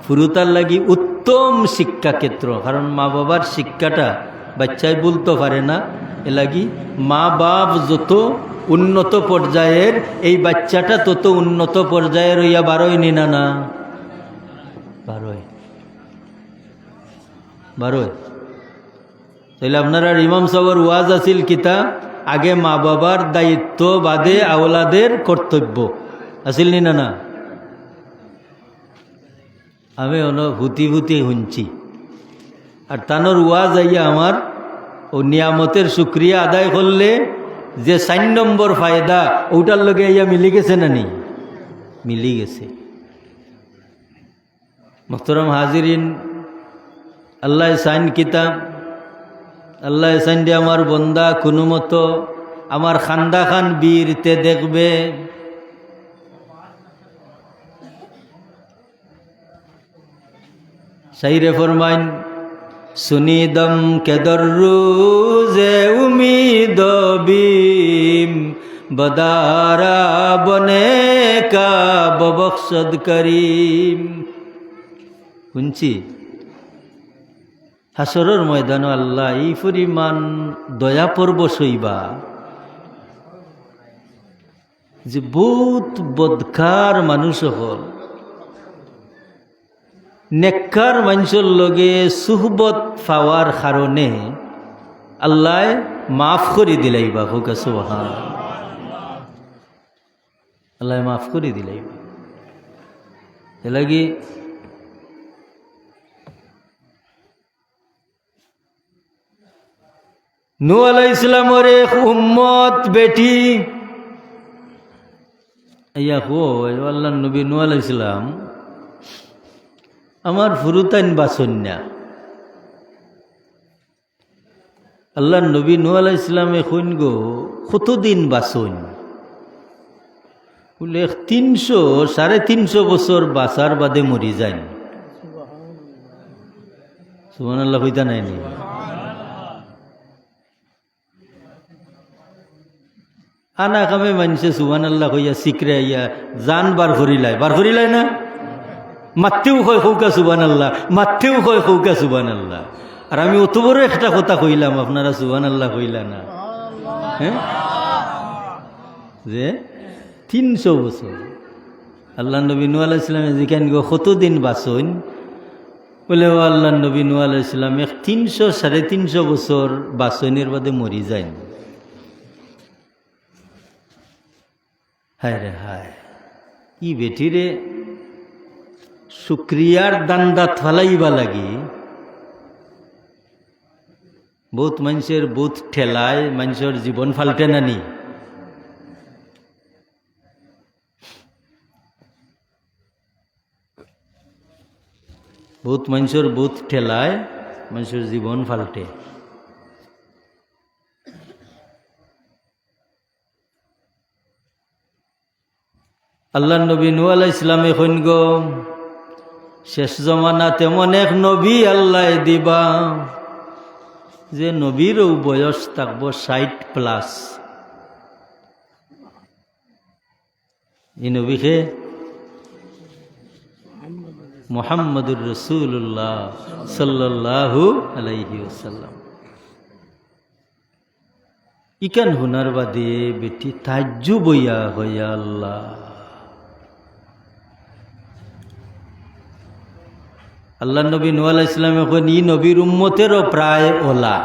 পুরুতার লাগি উত্তম শিক্ষা ক্ষেত্র কারণ মা বাবার শিক্ষাটা বাচ্চাই বলতে পারে না এ লাগি মা বাপ যত উন্নত পর্যায়ের এই বাচ্চাটা তত উন্নত পর্যায়ের হইয়া বারোই নিনা না বারোই তাইলে আপনার আর ইমাম সাহেবের ওয়াজ আছিল কিতা আগে মা বাবার দায়িত্ব বাদে আওলাদের কর্তব্য আছিল নি না আমি হুতি শুনছি আর তানোর ওয়াজ আইয়া আমার ও নিয়ামতের শুক্রিয়া আদায় করলে যে 4 নম্বর ফায়দা ওটার লগে আইয়া মিলি গেছে না নি মিলি গেছে মুহতারাম হাজিরিন আল্লাহ সাইন কিতাব আল্লাহ সাইন দিয়ে আমার বন্দা কোনো মতো আমার খান্দা খান বীরতে দেখবে সাইরে ফরমাইন সুনিদম কেদরুজে উমিদ বিম বদারা বনে কা ববখশদ করিম শুনছি হাসরের ময়দান আল্লাহ এই পরিমাণ দয়া পর্ব সইবা যে বহুত বদকার মানুষ হল নেককার মানুষের লগে সুহবত পাওয়ার কারণে আল্লাহ মাফ করে দিলাইবা হোক সুবহানাল্লাহ আল্লাহ মাফ করে দিলাইবা এলাগি নূহ আলাইহিস সালামের এক উম্মত বেটি ইয়া হো আল্লাহর নবী নূহ আলাইহিস সালাম আমার ফুরুতাইন বাসন্যা আল্লাহর নবী নূহ আলাইহিস সালামে কইন গো কতদিন বাসন বলে 300-350 বছর বাঁচার বাদে মরি যায় সুবহানাল্লাহ কইতা নাই নি আনা কামে মানুষে সুবহানাল্লাহ কইয়া সিকরে ইয়া জান বার করিলাই না মাত্তেও কয় কৌকা সুবহানাল্লাহ মাত্তেও কয় কৌকা সুবহানাল্লাহ আর আমি অত বড় একটা কথা কইলাম আপনারা সুবহানাল্লাহ কইলা না হ্যাঁ যে 300 বছর আল্লাহ নবী নূহ আলাইহিস সালামে জিকান গো কতদিন বাঁচন বলে ও আল্লাহ নবী নূহ আলাইহিস সালাম 300-350 বছর বাঁচনের বাদে মরি যায়। হায় রে হায়, ই বেটিরে শুক্রিয়ার দান্দাত ফালাইবা লাগি বহুত মানুষের বহুত ঠেলায় মানুষের জীবন ফাল্টে নানি। বহুত মানুষের বহুত ঠেলায় মানুষের জীবন ফাল্টে। আল্লাহ নবী নূহ আলাইহিস সালাম এখন গো শেষ জমানাত এমন এক নবী আল্লাহ দিবা যে নবীরও বয়স থাকবো 60+। এই নবীকে মুহাম্মদুর রাসূলুল্লাহ সাল্লাল্লাহু আলাইহি ওয়াসাল্লাম। ইকান হুনার বাদে বেটি তাজ্জুব হইয়া হইয়া আল্লাহ আল্লাহ নবী নূহ আলাইহিস সালাম এখন ই নবীর উম্মতেরও প্রায় ওলা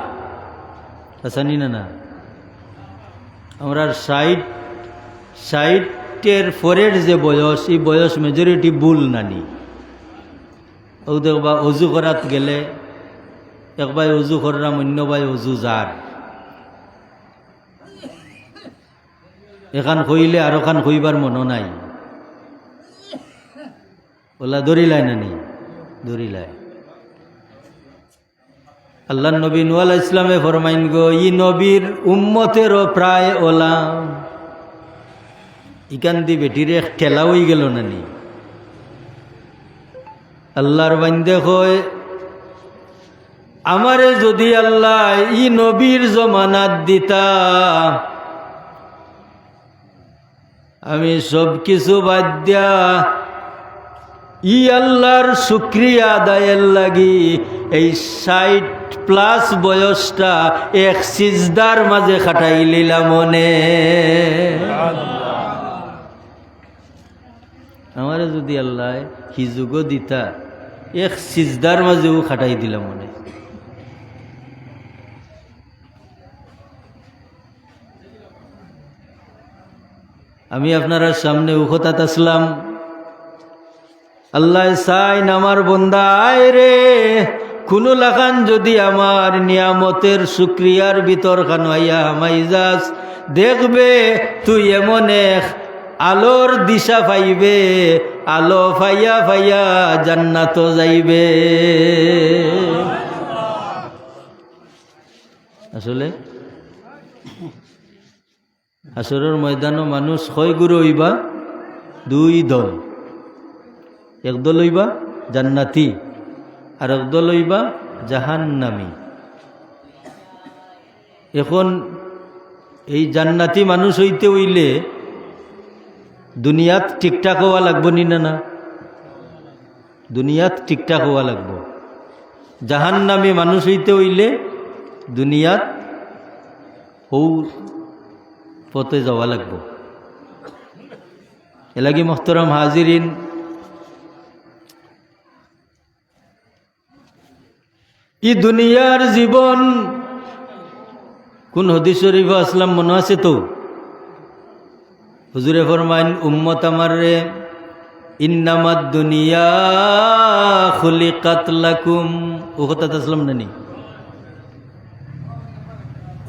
আসানি না আমরা 60-60-এর পরের যে বয়স, এই বয়স মেজরিটি ভুল নানি। ও দেখবা অজু করাত গেলে এক ভাই অজু করলাম, অন্য ভাই অজু যার, এখান কইলে আর ওখান কইবার মনো নাই, ওলা দরিলাই নানি দরিলাই। আল্লাহ নবী নূহ আলাইহিস সালামে ফরমাইন গো ই নবীর উম্মতেরও প্রায় ওলা। ইকান দি বেটির এক ঠেলা হয়ে গেল নানি। আল্লাহর বান্দে কয় আমারে যদি আল্লাহ ই নবীর জমানাত দিতা আমি সব কিছু বাদ দিয়া ই আল্লাহর শুকরিয়া আদায়ের লাগি এই 60+ বয়সটা এক সিজদার মাঝে খাটাই লিলাম মনে। আমারে যদি আল্লাহ হিজুগ দিতা এক সিজদার মাঝেও খাটাই দিলাম মনে। আমি আপনারা সামনে উখতাত আসলাম, আল্লাহ চাইন আমার বন্দা আয় রে কোনো লাখান যদি আমার নিয়ামতের শুক্রিয়ার ভিতর খান হইয়া হামাইজাস দেখবে তুই এমন এক আলোর দিশা পাইবে, আলো ফাইয়া ফাইয়া জান্নাত যাইবে। আসলে হাসরের ময়দানও মানুষ কয় গুরু হইবা, 2 দল। একদল হইবা জান্নাতি আর একদল হইবা জাহান্নামী। এখন এই জান্নাতি মানুষ হইতে হইলে দুনিয়াত ঠিকঠাক হওয়া লাগবো নি না? দুনিয়াত ঠিকঠাক হওয়া লাগবো। জাহান্নামী মানুষ হইতে হইলে দুনিয়াত হৌ পথে যাওয়া লাগবো। এলাকি মোহতরম হাজিরিন, ই দুনিয়ার জীবন কোন হাদিস শরীফে আসলাম মনে আছে তো? হুজুরে ফরমাইন উম্মত আমার রে ইন্নামাদ দুনিয়া খুলিকাত লাকুম, ও কথা আসলাম নানি।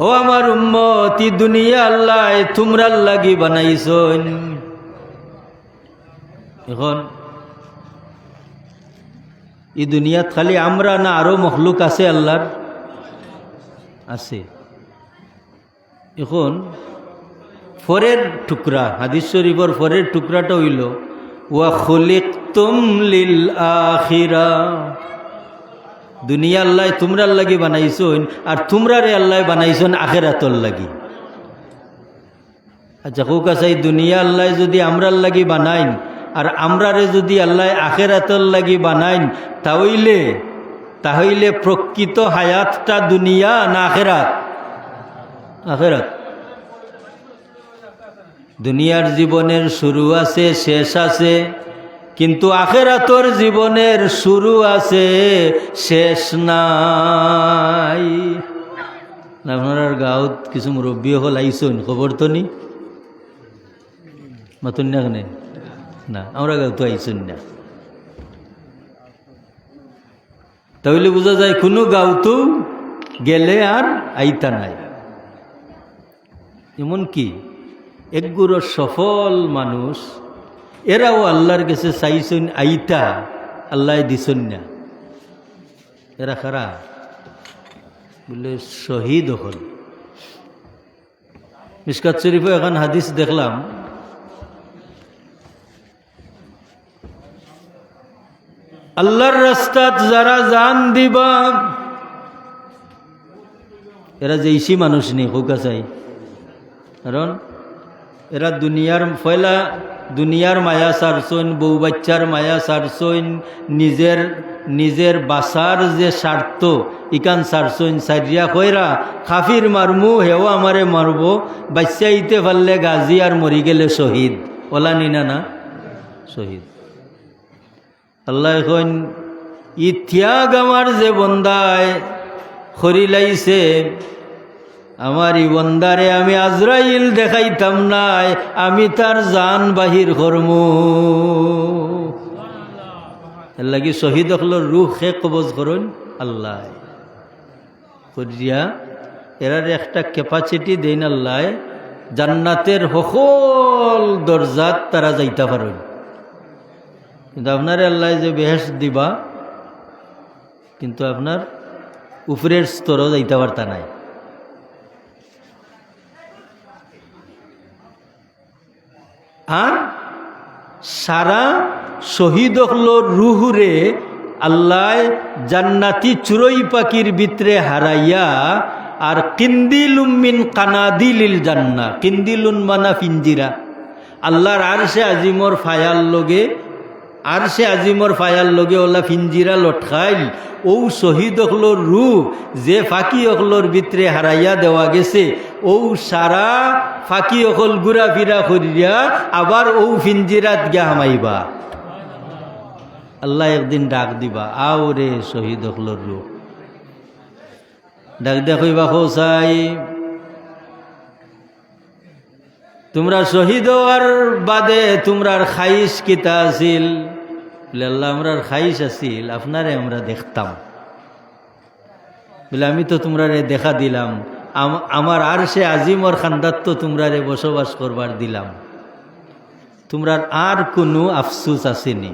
ও আমার উম্মত ই দুনিয়া আল্লাহ তোমরার লাগি বানাইছন। এখন এই দুনিয়াত খালি আমরা না আরো মখলুক আছে আল্লাহর? আছে। এখন ফরের টুকরা, হাদিস শরীফের ফরের টুকরাটা হইল ওয়া খুলিকতুম লিল আখিরা। দুনিয়া আল্লাহ তোমরার লাগি বানাইছন আর তোমরারে আল্লাহ বানাইছন আখিরাতর লাগি। আচ্ছা হোক আছে, এই দুনিয়া আল্লাহ যদি আমরার লাগি বানাইন আর আমরারে যদি আল্লাহ আখিরাতর লাগি বানাইন তাহলে প্রকৃত হায়াতটা দুনিয়া না আখিরাত? আখিরাত। দুনিয়ার জীবনের শুরু আছে, শেষ আছে, কিন্তু আখেরাতর জীবনের শুরু আছে, শেষ নাই। আপনার গাঁৱত কিছু মুরব্বী হল আইসন, খবর তো নি মাতুন না কেন? না, আমরা গাঁৱতো আইসন না। তাহলে বোঝা যায় কোনো গাঁৱতো গেলে আর আইতা নাই। এমনকি একগুলো সফল মানুষ, এরাও আল্লাহর কাছে চাইছেন আইতা, আল্লাহ দিছেন না। এরা খারা বলে শহীদ হল। মিশকাত শরীফে এখন হাদিস দেখলাম, আল্লাহর রাস্তাত যারা জান দিবা, এরা যেইসি মানুষ নেই হোকা চাই, কারণ এরা দুনিয়ার মায়া সারছইন, বউ বাচ্চার মায়া সারছইন, নিজের বাসার যে স্বার্থ ইকান সারছইন, সারিয়া কইরা খাফির মারমু, হেও আমারে মারব, বাচ্চা ইতে পারলে গাজী আর মরি গেলে শহীদ। ওলা নিনা না শহীদ। আল্লাহ এখন ইত্যাগ আমার যে বন্দায় খরিলাইছে, আমার ই বন্দারে আমি আজরাইল দেখাইতাম নাই, আমি তার জান বাহির করমু। এর লাগি শহীদ হকলর রুহ হে কবজ করুন আল্লাহ করিয়া। এরার একটা ক্যাপাসিটি দেন আল্লাহ, জান্নাতের সকল দরজাত তারা যাইতে পারেন। কিন্তু আপনার আল্লাহ যে বেহেশত দিবা, কিন্তু আপনার উপরের স্তরও যাইতে পারতা নাই। আর সারা শহীদ হকলর রুহুরে আল্লাহ জান্নাতি চুরই পাখির ভিতরে হারাইয়া, আর কিন্দিলুম মিন কানাদিলিল জান্না, কিন্দিলুন মানা ফিঞ্জিরা, আল্লাহর আরশে আজিমর ফায়াল লগে, আরশে আজিমর ফায়াল লগে ওলা ফিঞ্জিরা লটকাইল। ও শহীদ হকলর রূহ যে ফাঁকি অকলর ভিতরে হারাইয়া দেওয়া গেছে, ও সারা ফাঁকি অকল ঘুরা ফিরা করিয়া আবার ও ফিঞ্জিরাত গিয়া হামাইবা। আল্লাহ একদিন ডাক দিবা, আও রে শহীদ হকলর রূহ, ডাক দিয়া কইবা, খোসাই তোমরা শহীদ হওয়ার বাদে তোমরার খাইশ কিতা আছিল? বলে আল্লাহ আমরার খাইশ আছিল আপনারে আমরা দেখতাম। বলে আমি তো তোমরারে দেখা দিলাম, আমার আর সে আজিমর খান্দাত তো তোমরারে বসবাস করবার দিলাম, তোমরার আর কোনো আফসুস আসেনি।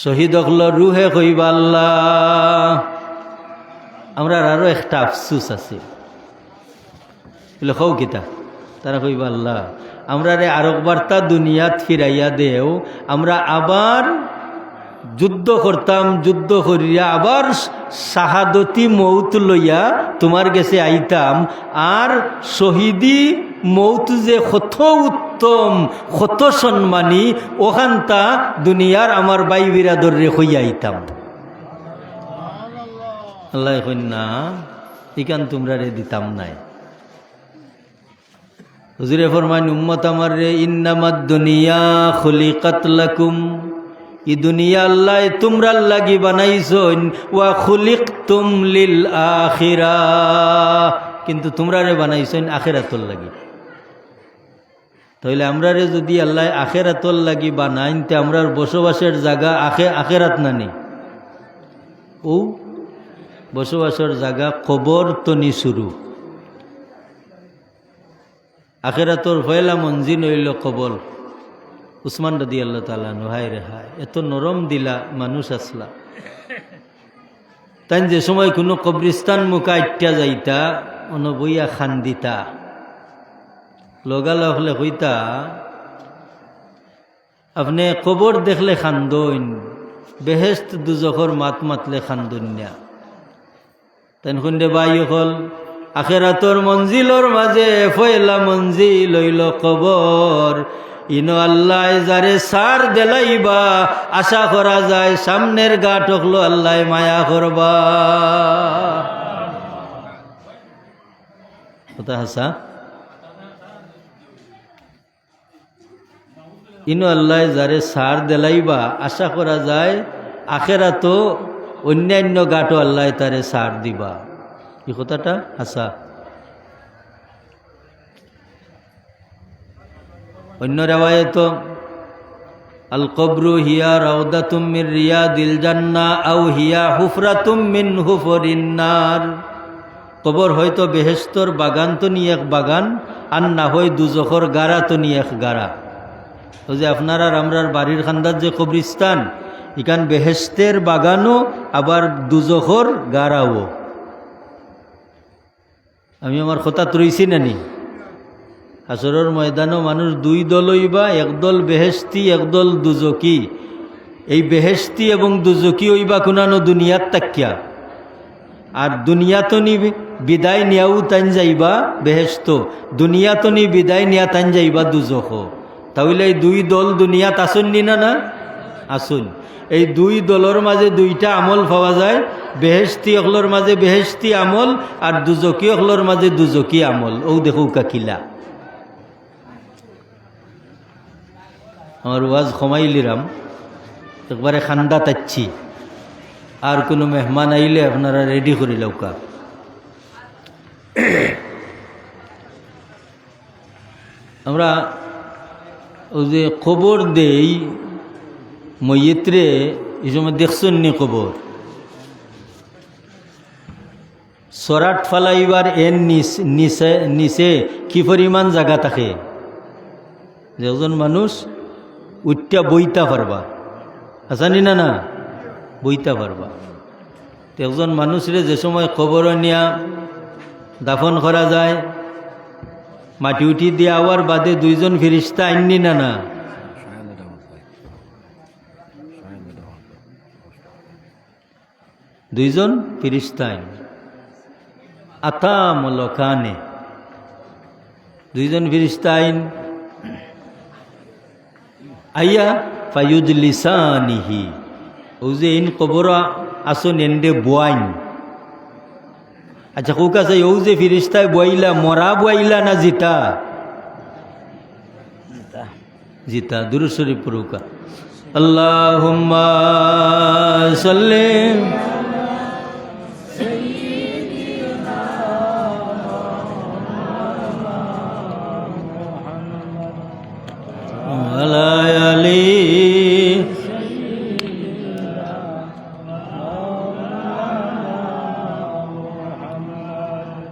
শহীদ হল রুহে কইবা, আল্লাহ আমরার আরো একটা আফসুস আছে। বলে কও কিতা? তারা কইবা, আল্লাহ আমরা রে আরেকবারটা দুনিয়াত ফিরাইয়া দেও, আমরা আবার যুদ্ধ করতাম, যুদ্ধ করিয়া আবার শাহাদতি মৌত লইয়া তোমার গেছে আইতাম, আর শহীদি মৌত যে কত উত্তম কত সম্মানী, ওখানটা দুনিয়ার আমার বাই বিরাদর রে হইয়া আইতাম। আল্লাহ কই না, ইকান তোমরা রে দিতাম নাই। হুজুরে ফরমান, উম্মত আমার রে, ইন্নামাদ দুনিয়া খুলিকাত লাকুম, ই দুনিয়া আল্লাহ তোমরার লাগি বানাইছইন, ওয়া খুলিকতুম লিল আখিরাহ, কিন্তু তোমরা রে বানাইছইন আখিরাতর লাগি। তাহলে আমরা রে যদি আল্লাহ আখিরাতর লাগি বানাইন, তে আমরার বসবাসের জায়গা আখিরাত না নেই, ও বসবাসের জায়গা কবর তনি শুরু। আখেরাতর পয়লা মঞ্জিল হইল কবর। উসমান রাদিয়াল্লাহু তাআলা আনহু, হায় রে হায়, এত নরম দিলা মানুষ আসলা। তাই যে সময় কোনো কবরিস্তান মুখা ইত্যা যাইতা, অন বইয়া খান দিতা, লগালগ হলে হইতা আপনি কবর দেখলে খান্দইন, বেহেস্ত দুজখর মাত মাতলে খান্দইন না। তাই খুন্দে বাই হল আখেরাতর মঞ্জিলর মাঝে ফয়লা মঞ্জিল হইল কবর। ইনো আল্লাহ যারে সার দেলাইবা, আশা করা যায় সামনের গাট হকলো আল্লাহ মায়া করবা। কথা হাসা ইনো আল্লাহ যারে সার দেলাইবা আশা করা যায় আখেরাতো অন্যান্য গাটো আল্লাহ তারে সার দিবা। এই কথাটা আশা। অন্য রেওয়ায়েত আল কবরু হিয়া রাউদাতুম মির রিয়াদিল জান্নাহ আও হিয়া হুফরাতুম মিন হুফরিন নার। কবর হয়তো বেহেশতর বাগান তো নি এক বাগান, আর না হয় দুজখর গাড়া তো নি এক গাড়া। তো যে আপনার আর আমরার বাড়ির খান্দার যে কবরিস্তান, এখান বেহেশতের বাগানও আবার দুজখর গাড়াও। আমি আমার কথা রইছি নানি, হাসরের ময়দানও মানুষ দুই দল হইবা, একদল বেহেশতি একদল দুজকি। এই বেহেশতি এবং দুজকি হইবা কোনানো দুনিয়ার তাকিয়া, আর দুনিয়াতনি বিদায় নিয়াও তান যাইবা বেহেশত, দুনিয়াতনি বিদায় নিয়া তান যাইবা দুজখ। তাহলে এই দুই দল দুনিয়াত আসুন নি না? না আসুন। এই দুই দলের মাঝে দুইটা আমল পাওয়া যায়, বেহেশতি অকলর মাঝে বেহেশতি আমল আর দুজকি অকলর মাঝে দুজকি আমল। ও দেখো কাকিলা আমার ওয়াজ ক্ষমাইলিরাম, একবারে খান্দা তাচ্ছি। আর কোনো মেহমান আইলে আপনারা রেডি করে লৌকা। আমরা ওই যে খবর দেই মইয়িত্রে, এই সময় দেখছেন নি খবর সরাট ফালাইবার এর নিচে নিচে কি পরিমাণ জায়গা থাকে, যে একজন মানুষ উঠটা বইতা পারবা, আসানি না? না বইতা পারবা। একজন মানুষরে যে সময় কবর নিয়া দাফন করা যায়, মাটি উঠি দিয়ে আওয়ার বাদে দুইজন ফিরিস্তা আইননি না? না দুইজন ফিরিস্তা আইন আতা মলকানে, দুইজন ফিরিস্তা আইন আইয়া ফায়ুজলিসানিহি। ও যে ইন কবর আসুন এন্ডে বোয়াইন। আচ্ছা কোক আছে ও যে ফিরিস্তায় বইলা মরা বইলা না জিতা? জিতা। দুরূদ শরীফ পড়ুকা। আল্লাহুম্মা সাল্লি আলা আলি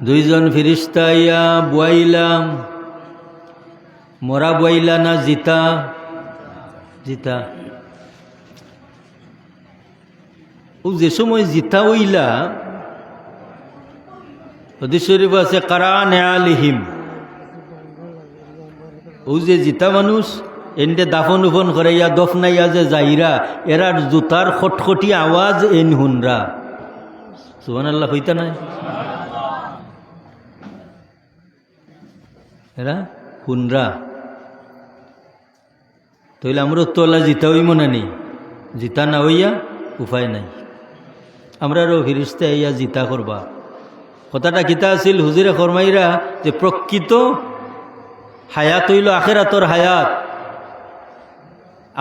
দুইজন ফিরিস্তা ইয়া বুয়াইলাম, মরা বুয়াইলা না জিতা? জিতা। ও যে সময় জিতা হইলা, হাদিস শরীফ আছে কারান আলিহিম, ও যে জিতা মানুষ এনতে দাফন উফন করাইয়া দফনাইয়া যে যাইরা, এরার জুতার খটখটি আওয়াজ এন হুনরা। সুবহানাল্লাহ হইতা নাই? এরা হুনরা। তাইলে আমরা তোলা জিতা হইব না নি? জিতা না হইয়া উপায় নাই। আমরারও ফিরিস্তা ইয়া জিতা করবা। কথাটা কিতা আছিল? হুজুরে ফরমাইরা যে প্রকৃত হায়াত হইল আখেরাতর হায়াত।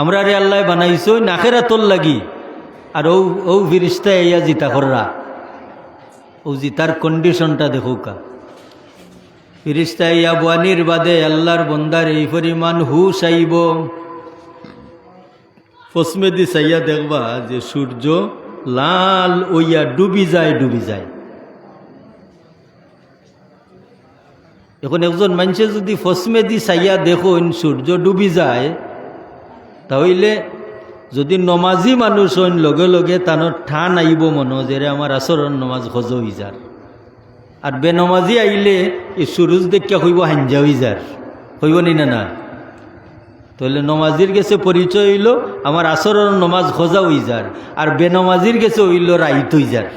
আমরা রে আল্লাহ বানাইছো আখেরাতর লাগি, আর ও ফিরিস্তা ইয়া জিতা কররা। ও জিতার কন্ডিশনটা দেখুকা। ফিরিস্তা ইয়া বানির বাদে আল্লাহর বন্দার এই পরিমাণ হুশ আইব, ফসমেদি চাইয়া দেখবা যে সূর্য লাল ওইয়া ডুবি যায় ডুবি যায়। এখন একজন মানুষে যদি ফসমেদি চাইয়া দেখুন সূর্য ডুবি যায়, তাহলে যদি নমাজি মানুষ হইন লগে লগে তানোর ঠান আইব মনো যে আমার আসরণ নমাজ খোঁজ হই যার। আর বেনমাজি আইলে এই সুরুজ দেখা হইব হাঞ্জা হই যার, হইব নি না? না। তাহলে নমাজির গেছে পরিচয় হইল আমার আসরণ নমাজ খোঁজা হই যার, আর বেনমাজির গেছে হইল রাইত হই যার।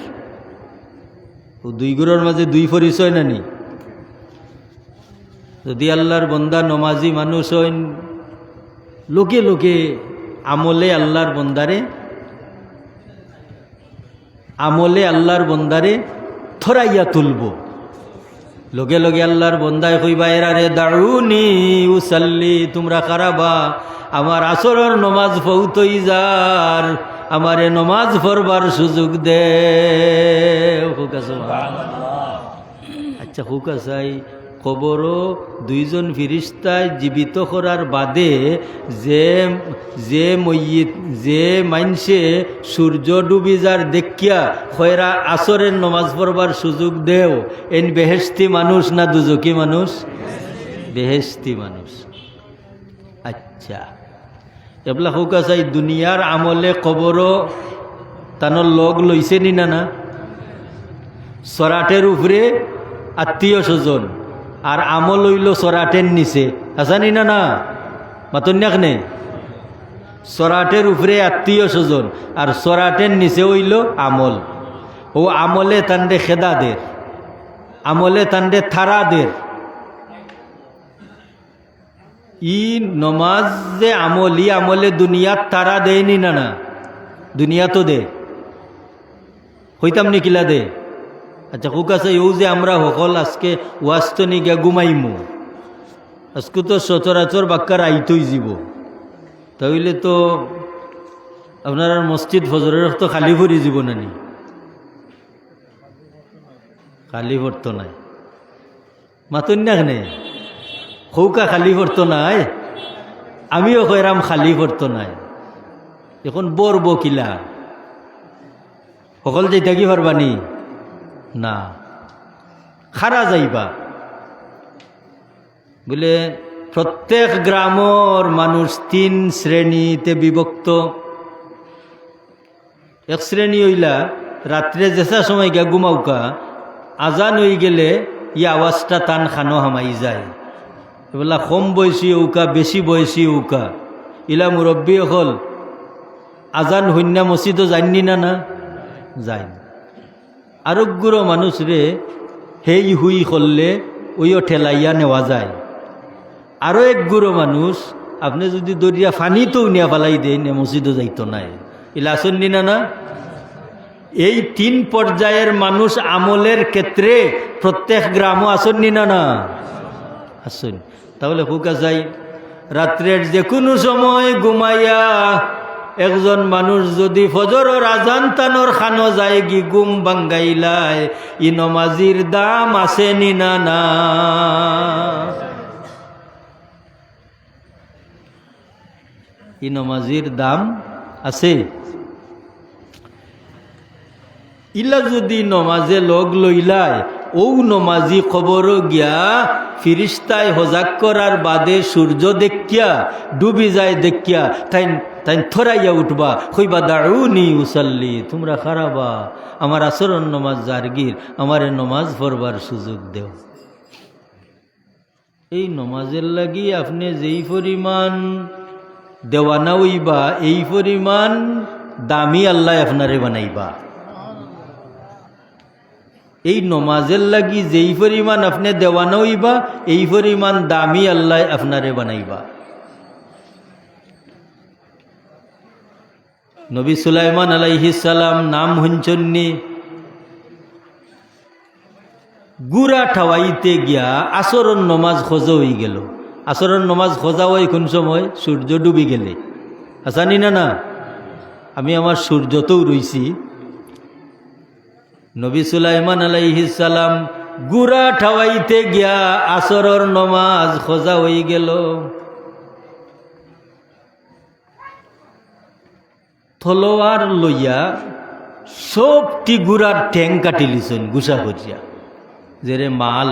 ও দুই গুরুর মাঝে দুই পরিচয় না নি? যদি আল্লাহর বন্দা নমাজি মানুষ হইন, লোকে লোকে আমলে আল্লাহর বন্দারে থরাইয়া তুলব। লগে লগে আল্লাহর বন্দায় কইবা এরারে দাউনি উসাল্লি, তোমরা কারাবা আমার আসরের নমাজ পৌঁতই যার, আমারে নমাজ পড়বার সুযোগ দে। আচ্ছা হুকা চাই কবরও দুইজন ফিরিস্তায় জীবিত করার বাদে যে যে মইয়িত যে মাইনসে সূর্য ডুবি যার দেখিয়া খয়রা আসরের নমাজ পড়বার সুযোগ দেও, এন বেহেশতি মানুষ না দুজকি মানুষ? বেহেশতি মানুষ। আচ্ছা এবলা হুকা চাই দুনিয়ার আমলে কবরও তানোর লগ লইছে নি না? না, সরাটের উপরে আত্মীয় স্বজন আর আমল হইল সরাটের নিচে, আসানি না? না মাতন্যাক নেই, সরাটের উপরে আত্মীয় স্বজন আর সরাটের নিচে হইল আমল। ও আমলে তান্ডে খেদাদের, আমলে তান্ডে থারাদের। ই নমাজ যে আমল, ই আমলে দুনিয়াত তারা দেয়নি না? না, দুনিয়া তো দে, হইতাম নি কিলা দে? আচ্ছা হুক আছে ইউ যে আমরা সকল আজকে ওয়াস্ত নিগা ঘুমাইমু, আজকে তো সচরাচর বাক্কার আইতই যাব, তাইলে তো আপনার মসজিদ ফজরের তো খালি ভরি যাব নানি? খালি ভরতো নাই, মাতুন না কেনে হৌকা খালি ভরতো নাই, আমিও কইরাম খালি ভরতো নাই। এখন বরব কিলা সকল যাইতা কি পারবানি? না, খারা যাইবা বলে প্রত্যেক গ্রামর মানুষ 3 শ্রেণীতে বিভক্ত। এক শ্রেণী হইলা রাত্রে যেসা সময় গিয়া ঘুমাউকা, আজান হয়ে গেলে ই আওয়াজটা টান খানো হামাই যায়। এবেলা কম বয়সী উকা, বেশি বয়সী উকা, ইলা মুরব্বী হল আজান হন্যা মসজিদও জাননি না? না যাই। আরোগ্যর মানুষ রে হেই হুই করলে ওইও ঠেলাইয়া নেওয়া যায়। আরও এক গুরো মানুষ আপনি যদি দরিয়া ফানিতেও নিয়ে ফেলাই দেন মসজিদও যাইতো নাই, ইলা আসন্নি না? না, এই 3 পর্যায়ের মানুষ আমলের ক্ষেত্রে প্রত্যেক গ্রামও আসন্নি না? না আসেন। তাহলে হুকা যাই রাত্রের যে কোনো সময় ঘুমাইয়া একজন মানুষ যদি ফজরের আজান তানোর খানো যায় গি ঘুম বাঙ্গাইলায়, ই নমাজির দাম আছে নি না? না, ই নমাজির দাম আছে। ইলা যদি নমাজে লগ লইলায়, ও নমাজি খবর গিয়া ফিরিস্তায় হজাক করার বাদে সূর্য দেখিয়া ডুবি যায় দেখিয়া তাই তাই থরাইয়া উঠবা, কইবা দাউনি উসাল্লি, তোমরা খারাবা আমার আসরণ নমাজ জারগির, আমারে নমাজ পড়বার সুযোগ দেও। এই নমাজের লাগি আপনি যেই পরিমাণ দেওয়ানা হইবা, এই পরিমাণ দামি আল্লাহ আপনারে বানাইবা। এই নমাজের লাগি যেই পরিমাণ আপনি দেওয়ানা হইবা, এই পরিমাণ দামি আল্লাহ আপনারে বানাইবা। নবী সুলাইমান আলাইহিস সালাম নাম হঞ্চন্নি, গুড়া ঠাওয়াইতে গিয়া আসরণ নমাজ খোঁজা হয়ে গেল। আসরণ নমাজ খোঁজা হয় কোন সময়? সূর্য ডুবি গেলে, আসানি না? না, আমি আমার সূর্যতেও রইছি। নবী সুলাইমান আলাইহিস সালাম গুড়া ঠাওয়াইতে গিয়া আসরর নমাজ খোঁজা হয়ে গেল। তলোয়ার লইয়া সবটি গুড়ার ঠ্যাং কাটি লিছেন গুসা করিয়া, যে রে মাল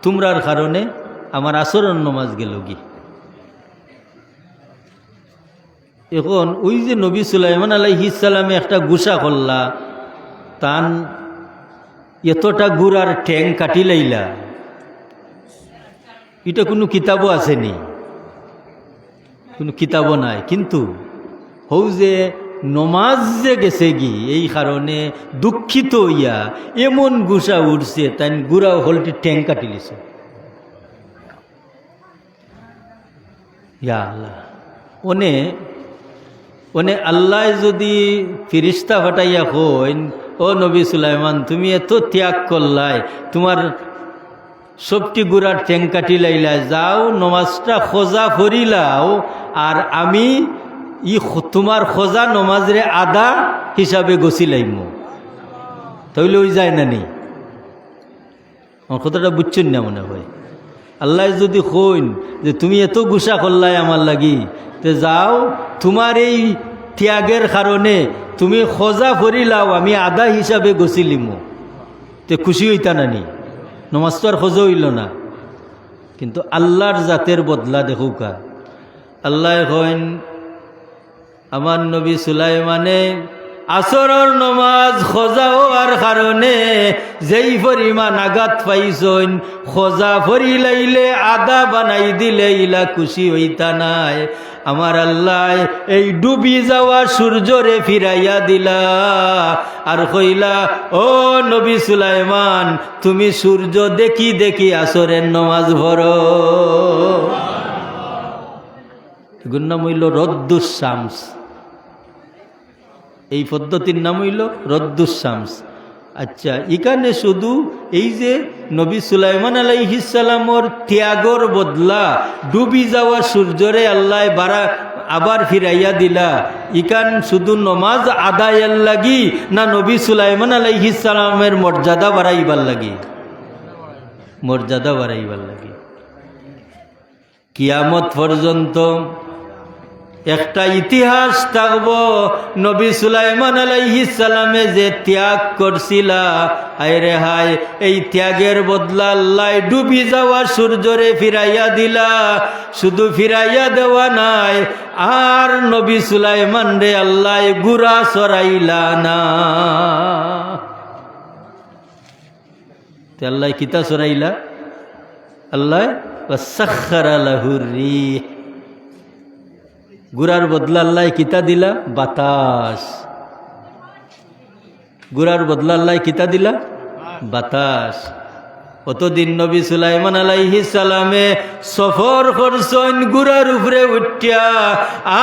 তোমরার কারণে আমার আসরণ নমাজ গেল গি। এখন ওই যে নবী সুলাইমান আলাইহিস সালামে একটা গুসা করলা, তান এতটা গুড়ার ঠ্যাং কাটি লাইলা, এটা কোনো কিতাবও আসেনি, কোনো কিতাবও নাই। কিন্তু হৌ যে নমাজ যে গেছে গি, এই কারণে দুঃখিত হইয়া এমন গুসা উঠছে তাই গুড়া হলটি ঠ্যাং কাটি লিছে। ইয়া আল্লাহ, ওনে ওনে আল্লাহ যদি ফিরিস্তা ফাটাইয়া হইন, ও নবী সুলাইমান তুমি এত ত্যাগ করলাই, তোমার সবটি গুড়ার ঠ্যাং কাটি লাইলা, যাও নমাজটা খোঁজা করিলাও, আর আমি তোমার খোঁজা নমাজরে আদা হিসাবে গছিলাইম। তাইলে ওই যায় না নি? আমার কথাটা বুঝছেন না মনে হয়। আল্লাহ যদি কইন যে তুমি এত গুসা করলাই আমার লাগি, তে যাও তোমার এই ত্যাগের কারণে তুমি খোঁজা করিলাও, আমি আদা হিসাবে গছিলিম, তে খুশি হইতা নানি? নমাজ তো আর খোঁজা হইল না। কিন্তু আল্লাহর জাতের বদলা দেখুকা। আল্লাহ কইন আমার নবী সুলাইমানে আসরের নমাজ খোঁজা হওয়ার কারণে যেই পরিমাণ আঘাত পাইছইন, খোঁজা ফরি লাইলে আদা বানাই দিলে ইলা খুশি হইতা নাই। আমার আল্লাহ এই ডুবি যাওয়া সূর্যরে ফিরাইয়া দিলা, আর কইলা ও নবী সুলাইমান, তুমি সূর্য দেখি দেখি আসরের নমাজ পড়ো। এগুর নাম হইল রদ্দুস শামস। এই পদ্ধতির নাম হইল রদ্দুস শামস। আচ্ছা, এখানে শুধু এই যে নবী সুলাইমান আলাইহিস সালামর ত্যাগর বদলা ডুবি যাওয়া সূর্যরে আল্লাহ আবার ফিরাইয়া দিলা, ইকান শুধু নমাজ আদায়ের লাগি না নবী সুলাইমান আলাইহিস সালামের মর্যাদা বাড়াইবার লাগি? মর্যাদা বাড়াইবার লাগি। কিয়ামত পর্যন্ত একটা ইতিহাস থাকব, নবী সুলাইমান আলাইহিস সালামে যে ত্যাগ করছিলা, হায় রে হায়, এই ত্যাগের বদলা আল্লাহ ডুবি যাওয়া সূর্যরে ফিরাইয়া দিলা। শুধু ফিরাইয়া দেওয়া নাই, আর নবী সুলাইমান রে আল্লাহ গুড়া সরাইলা না। আল্লাহ কিতা সরাইলা? আল্লাহ ওয়াসাখখারা লাহুর রিহ, গুড়ার বদলা আল্লাহ কিতা দিলা? বাতাস। গুড়ার বদলা আল্লাহ কিতা দিলা? বাতাস। অতদিন নবী সুলাইমান আলাইহিস সালামে সফর করছেন গুড়ার উপরে উঠিয়া,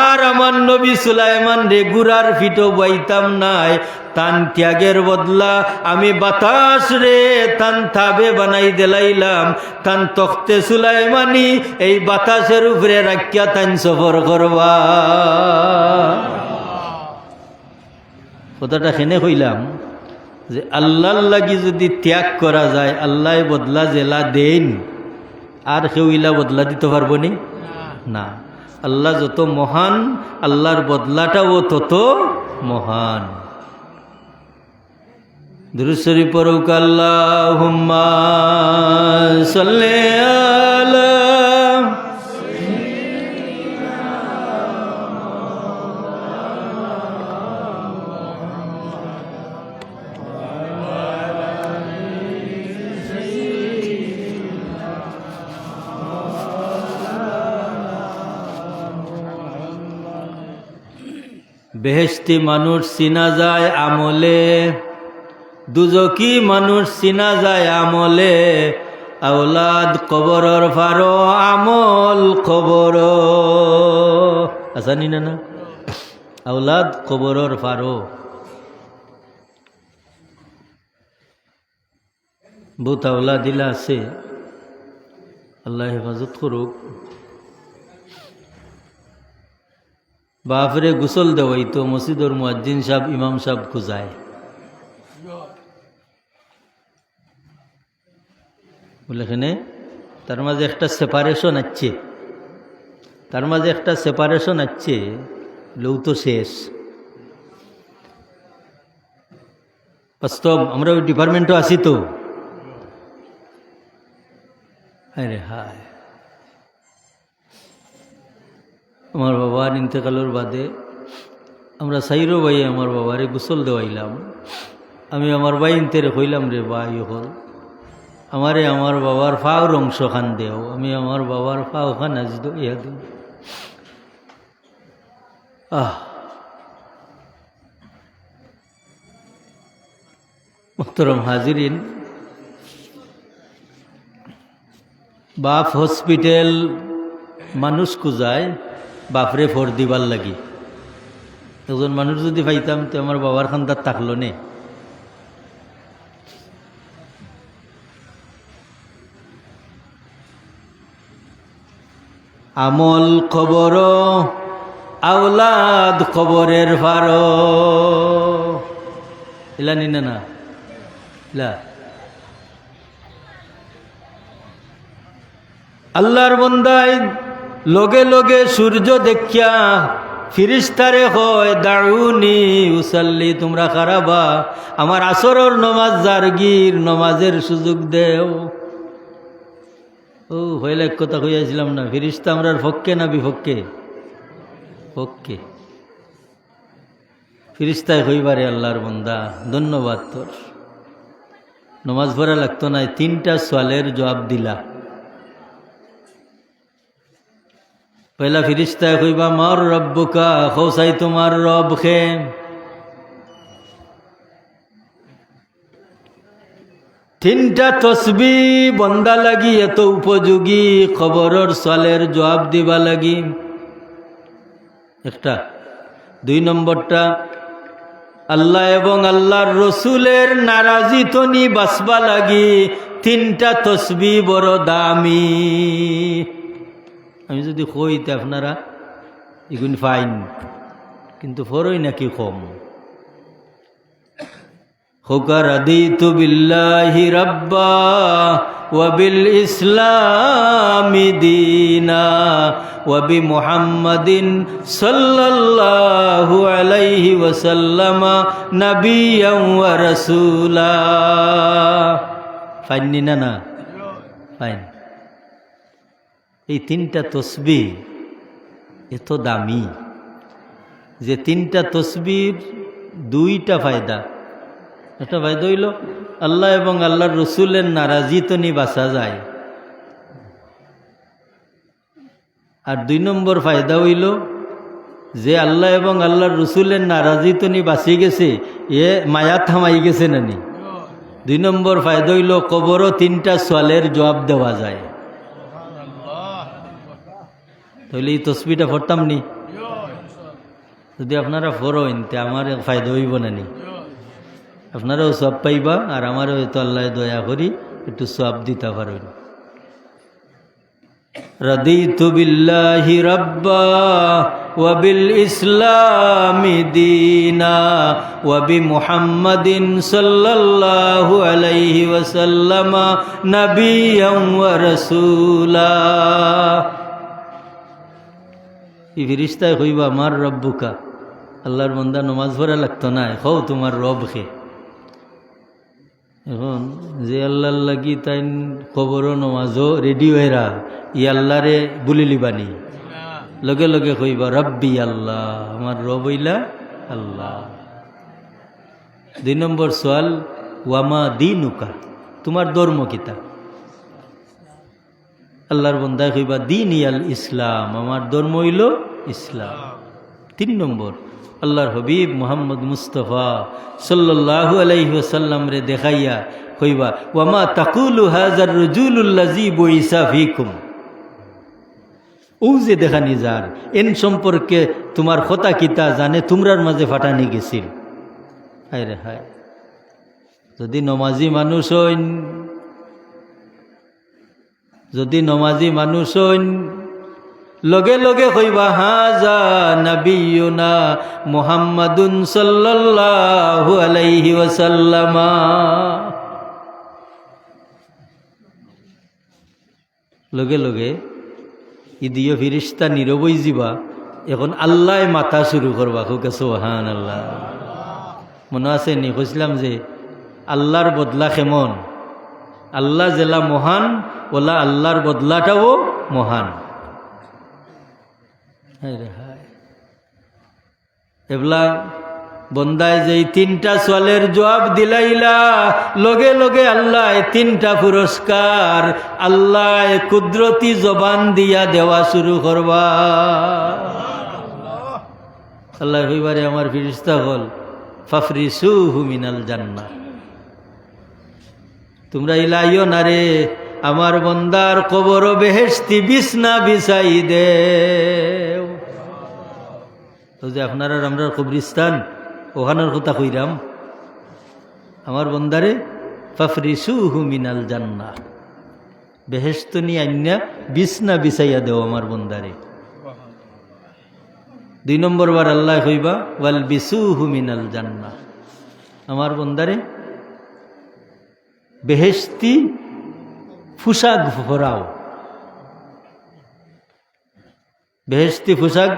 আর আমার নবী সুলাইমান রে গুড়ার ফিটো বাইতাম নাই। তান ত্যাগের বদলা আমি বাতাস রে তান থাবে বানাই দিলাইলাম। তান তখতে সুলাইমানি এই বাতাসের উপরে রাখিয়া তান সফর করবা। কথাটা হেনে কইলাম যে আল্লাহর লাগি যদি ত্যাগ করা যায়, আল্লাহ বদলা জেলা দেন, আর কেউ ইলা বদলা দিতে পারবো নি? না। আল্লাহ যত মহান, আল্লাহর বদলাটাও তত মহান। দুরূদ শরীফ পড়ুক, আল্লাহুম্মা সাল্লি আলা বেহেশতি মানুষ চিনা যায় আমলে, দুজকি মানুষ চিনা যায় আমলে। আওলাদ কবরর ফারো আমল কবর, আসানি না না? আওলাদ কবরর ফারো। বহুত আওলাদ দিলা আছে, আল্লাহ হেফাজত করুক। বাপরে গোসল দেওয়াই তো মসজিদর মুয়াজ্জিন সাহেব, ইমাম সাহেব খুঁজায়, বলে এখানে তার মাঝে একটা সেপারেশন আছে, তার মাঝে একটা সেপারেশন আছে, লৌ তো শেষ। বাস্তব আমরা ওই ডিপার্টমেন্টও আছি তো। আরে হায়, আমার বাবার ইন্তেকালের বাদে আমরা সাইরো ভাই আমার বাবারে গোসল দেওয়াইলাম। আমি আমার ভাই ইন্তেরে কইলাম, রে ভাই হল আমারে আমার বাবার ফাওর অংশ খান দেও। আমি আমার বাবার ফাও খান আজ ইয়া দিই। মোহতরম হাজিরিন, বাপ হসপিটাল মানুষ খুঁজায় বাপরে ফোর দিবার লাগি। একজন মানুষ যদি পাইতাম তো আমার বাবার খান্দার থাকলো নে। আমল কবর, আওলাদ কবরের ফার। ইলা নিনা না ইলা আল্লাহর বন্দায় লগে লগে সূর্য দেখিয়া ফিরিস্তারে হয় দাউনি উসাল্লি, তোমরা খারাবা আমার আসরের নমাজ জারগির নমাজের সুযোগ দেও। ও হইলে এক কথা কইয়াছিলাম না, ফিরিস্তা আমরার পক্ষে না বিপক্ষে? পক্ষে। ফিরিস্তায় হইবারে আল্লাহর বন্দা ধন্যবাদ তোর, নমাজ পড়া লাগতো না, 3টা সওয়ালের জবাব দিলা। পয়লা ফিরিস্তায় কইবা মার রব্বুকা, খোসাই তোমার রব খে। তিনটা তসবি বন্দা লাগি এত উপযোগী, খবরের সওয়ালের জবাব দিবা লাগি একটা। 2 নম্বরটা আল্লাহ এবং আল্লাহর রসুলের নারাজি তনি বাঁচবা লাগি 3টা তসবি বড় দামি। আমি যদি কইতে আপনারা এগুলি ফাইন, কিন্তু ফরই নাকি কম। হোকা রাদিতু বিল্লাহি রাব্বা ওয়া বিল ইসলামি দীনা ওয়া বি মুহাম্মাদিন সাল্লাল্লাহু আলাইহি ওয়াসাল্লাম নাবিয়্যান ওয়া রাসূলা। ফাইন না না ফাইন। এই 3টা তসবিহ এত দামি যে 3টা তসবির 2টা ফায়দা। একটা ফায়দা হইল আল্লাহ এবং আল্লাহর রসুলের নারাজি তো নি বাঁচা যায়, আর 2 নম্বর ফায়দা হইল যে আল্লাহ এবং আল্লাহর রসুলের নারাজি তো নি বাঁচি গেছে, এ মায়া থামাই গেছে নানি। 2 নম্বর ফায়দা হইল কবরও 3টা সওয়ালের জবাব দেওয়া যায়। তাহলে এই তসবিটা পড়তাম নি, যদি আপনারা পড়েন তে আমার ফায়দা হইব না নি, আপনারাও সব পাইবা আর আমারও হয়তো আল্লাহ দয়া করি একটু সব দিতে পারেন। রাদিতু বিল্লাহি রাব্বা ওয়া বিল ইসলামি দীনা ওয়া বি মুহাম্মাদিন সাল্লাল্লাহু আলাইহি ওয়াসাল্লাম নাবিয়্যান ওয়া রাসূলা। এই ফিরিস্তায় কইবা আমার রব্বুকা, আল্লাহর বান্দা নমাজ পড়া লাগতো না, হও তোমার রব খে। এখন যে আল্লাহর লাগি তাই খবরও নমাজও রেডি হয়েরা, ই আল্লাহরে বুলি লিবানি, লগে লগে কইবা রব্বি আল্লাহ, আমার রব হইলা আল্লাহ। 2 নম্বর সওয়াল ওয়ামা দীনুকা, তোমার ধর্ম কিতা? আল্লাহর বন্দায় কইবা দিন ইয়াল ইসলাম, আমার ধর্ম হইল ইসলাম। 3 নম্বর আল্লাহর হবিব মুহাম্মদ মুস্তফা সাল্লাল্লাহু আলাইহি ওয়াসাল্লাম রে দেখাইয়া কইবা ওয়ামা তাকুলু হাযার রাজুলুল্লাযী বুইসা ফীকুম, ও যে দেখানি যার এন সম্পর্কে তোমার কথা কিতা জানে তোমরার মাঝে ফাটানি গেছিল। হায় রে হায়, যদি নমাজি মানুষ হইন, যদি নমাজি মানুষ হইন, লগে লগে কইবা হাজা নবিয়ুনা মুহাম্মাদুন সাল্লাল্লাহু আলাইহি ওয়াসাল্লাম। লগে লগে ইদিও ফিরিস্তা নীরবই যাবা, এখন আল্লাহ মাথা শুরু করবা, খুব সুবহানাল্লাহ। মনে আছে নি কইছিলাম যে আল্লাহর বদলা কেমন, আল্লাহ জেলা মহান ওলা আল্লাহর বদলাটাও মহান। এবলা বন্দায় যে 3টা সওয়ালের জবাব দিলাইলা, লগে লগে আল্লাহ 3টা পুরস্কার আল্লাহ কুদরতি জবান দিয়া দেওয়া শুরু করবা। আল্লাহ কইবারে আমার ফিরিস্তা হল ফাফরিসুহু মিনাল জান্নাহ, তোমরা ইলাইও না রে, আমার বন্দার কবর বেহেশতি বিছনা বিছাই দেও। তো যে আপনারা আমরা কবরিস্তান ওখানের কথা কইরাম, আমার বন্দারে ফাফরিসুহু মিনাল জান্নাহ, বেহেশত নি আইনা বিছনা বিছাইয়া দেও আমার বন্দারে। 2 নম্বর বার আল্লাহ কইবা ওয়াল বিসুহু মিনাল জান্নাহ, আমার বন্দারে বেহেশতি পোশাক পরাও, বেহেশতি পোশাক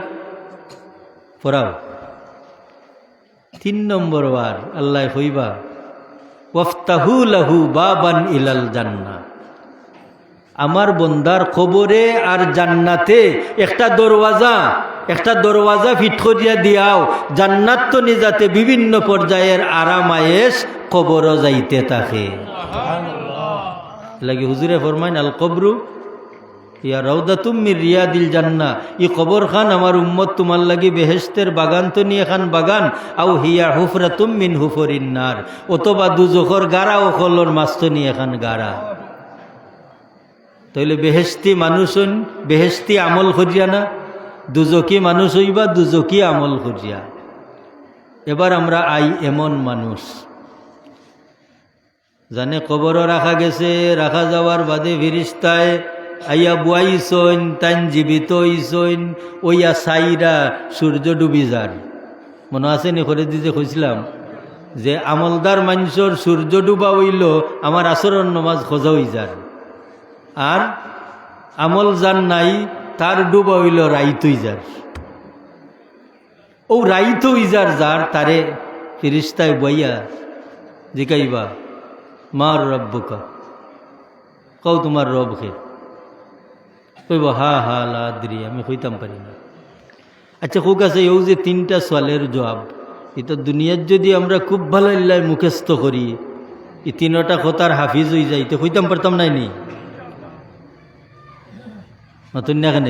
পরাও। 3 নম্বর বার আল্লাহ কইবা ওয়াফতাহু লাহু বাবান ইলাল জান্নাহ, আমার বন্দার কবরে আর জান্নাতে একটা দরওয়াজা ফিট করিয়া দিয়াও। জান্নাত তো নিজাতে বিভিন্ন পর্যায়ের আরাম আয়েশ কবরও যাইতে থাকে। লাগি হুজুরে ফরমাইন আল কবরু ইয়া রাউদাতুম মির রিয়াদিল জান্নাহ, ই কবর খান আমার উম্মত তোমার লাগি বেহেশতের বাগান তো নিয়ে খান বাগান। আও হিয়া হুফরাতুম মিন হুফরিন নার, অথবা দুজখর গাড়া ও খলর মাছ তো নিয়ে খান গাড়া। তাইলে বেহেশতি মানুষ হইন বেহেশতি আমল করিয়া না, দুজকি মানুষ হইবা দুজকি আমল করিয়া। এবার আমরা আই এমন মানুষ জানে কবরও রাখা গেছে, রাখা যাওয়ার বাদে ফিরিস্তায় আইয়া বুয়াইছইন, তাইন জীবিত হইছইন, ওইয়া সাইরা সূর্য ডুবি যার। মনে আছে নি করে দিতে কইছিলাম যে আমলদার মানুষের সূর্য ডুবা হইল আমার আসরের নমাজ খোঁজা হই যার, আর আমল যার নাই তার ডুবা হইল রাইতই যার। ও রাইত যার যার তারে ফিরিস্তায় বইয়া জিকাইবা মার রব্বুকা, কও তোমার রব খে? কইব হা হা লাদ্রি, আমি কইতাম পারি না। আচ্ছা খুব আছে এও যে 3টা সোয়ালের জবাব, এটা দুনিয়ার যদি আমরা খুব ভালো মুখস্থ করি, এই 3টা কথার হাফিজ হয়ে যাই, তো কইতাম পারতাম নাই নি? নতুন না কেন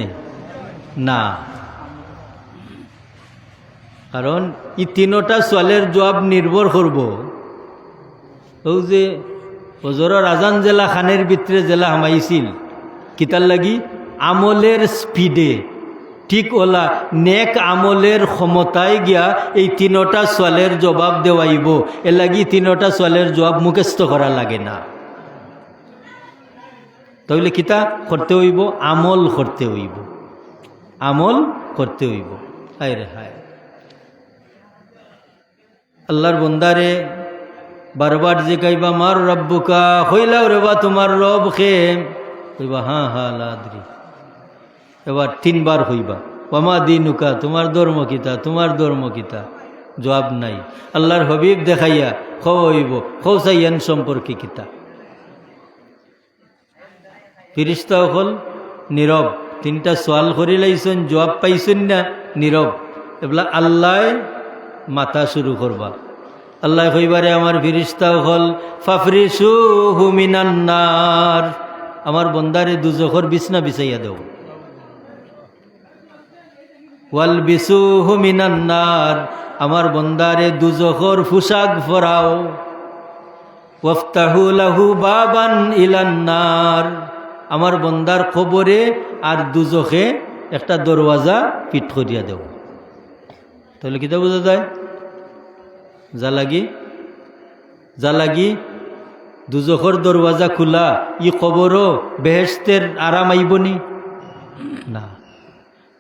না, কারণ এই 3টা সোয়ালের জবাব নির্ভর করব ও যে হজরর আজান জেলা খানের ভিতরে জেলা হামাইছিল কিতার লাগি আমলের স্পিডে, ঠিক ওলা নেক আমলের ক্ষমতায় গিয়া এই 3টা সোয়ালের জবাব দেওয়াইব। এ লাগি 3টা সোয়ালের জবাব মুখস্থ করা লাগে না। তাহলে কিতা করতে হইব? আমল করতে হইব, আমল করতে হইব। হায় রে হায়, আল্লাহর বন্দারে বারবার যে কইবা মার রব্বুকা, হইলাও রে বা তোমার রব খে? কইবা হা হা লাদ্রি। এবার 3বার হইবা ওয়ামা দিনুকা, তোমার ধর্ম কিতা, তোমার ধর্ম কিতা? জবাব নাই। আল্লাহর হবিব দেখাইয়া হইব খৌসাইয়ান সম্পর্কে কিতা? ফিরিস্তা হল নীরব, 3টা সোয়াল করি লাইছেন, জবাব পাইছেন না, নীরব। এবেলা আল্লাহ মাথা শুরু করবা। আল্লাহ কইবারে আমার ফিরিস্তা হল ফাফরিসুহু মিনান নার, আমার বন্দারে দুজখর বিছনা বিছাইয়া দেও। ওয়াল বিসুহু মিনান নার, আমার বন্দারে দুজখর পোশাক পরাও। ওয়াফতাহু লাহু বাবান ইলান নার, আমার বন্দার কবরে আর দুজখে একটা দরওয়াজা ফিট করিয়া দেও। তাহলে কিতা বোঝা যায়? যা লাগি দুজখর দরওয়াজা খোলা, ই কবরও বেহেশতের আরাম আইবনি না।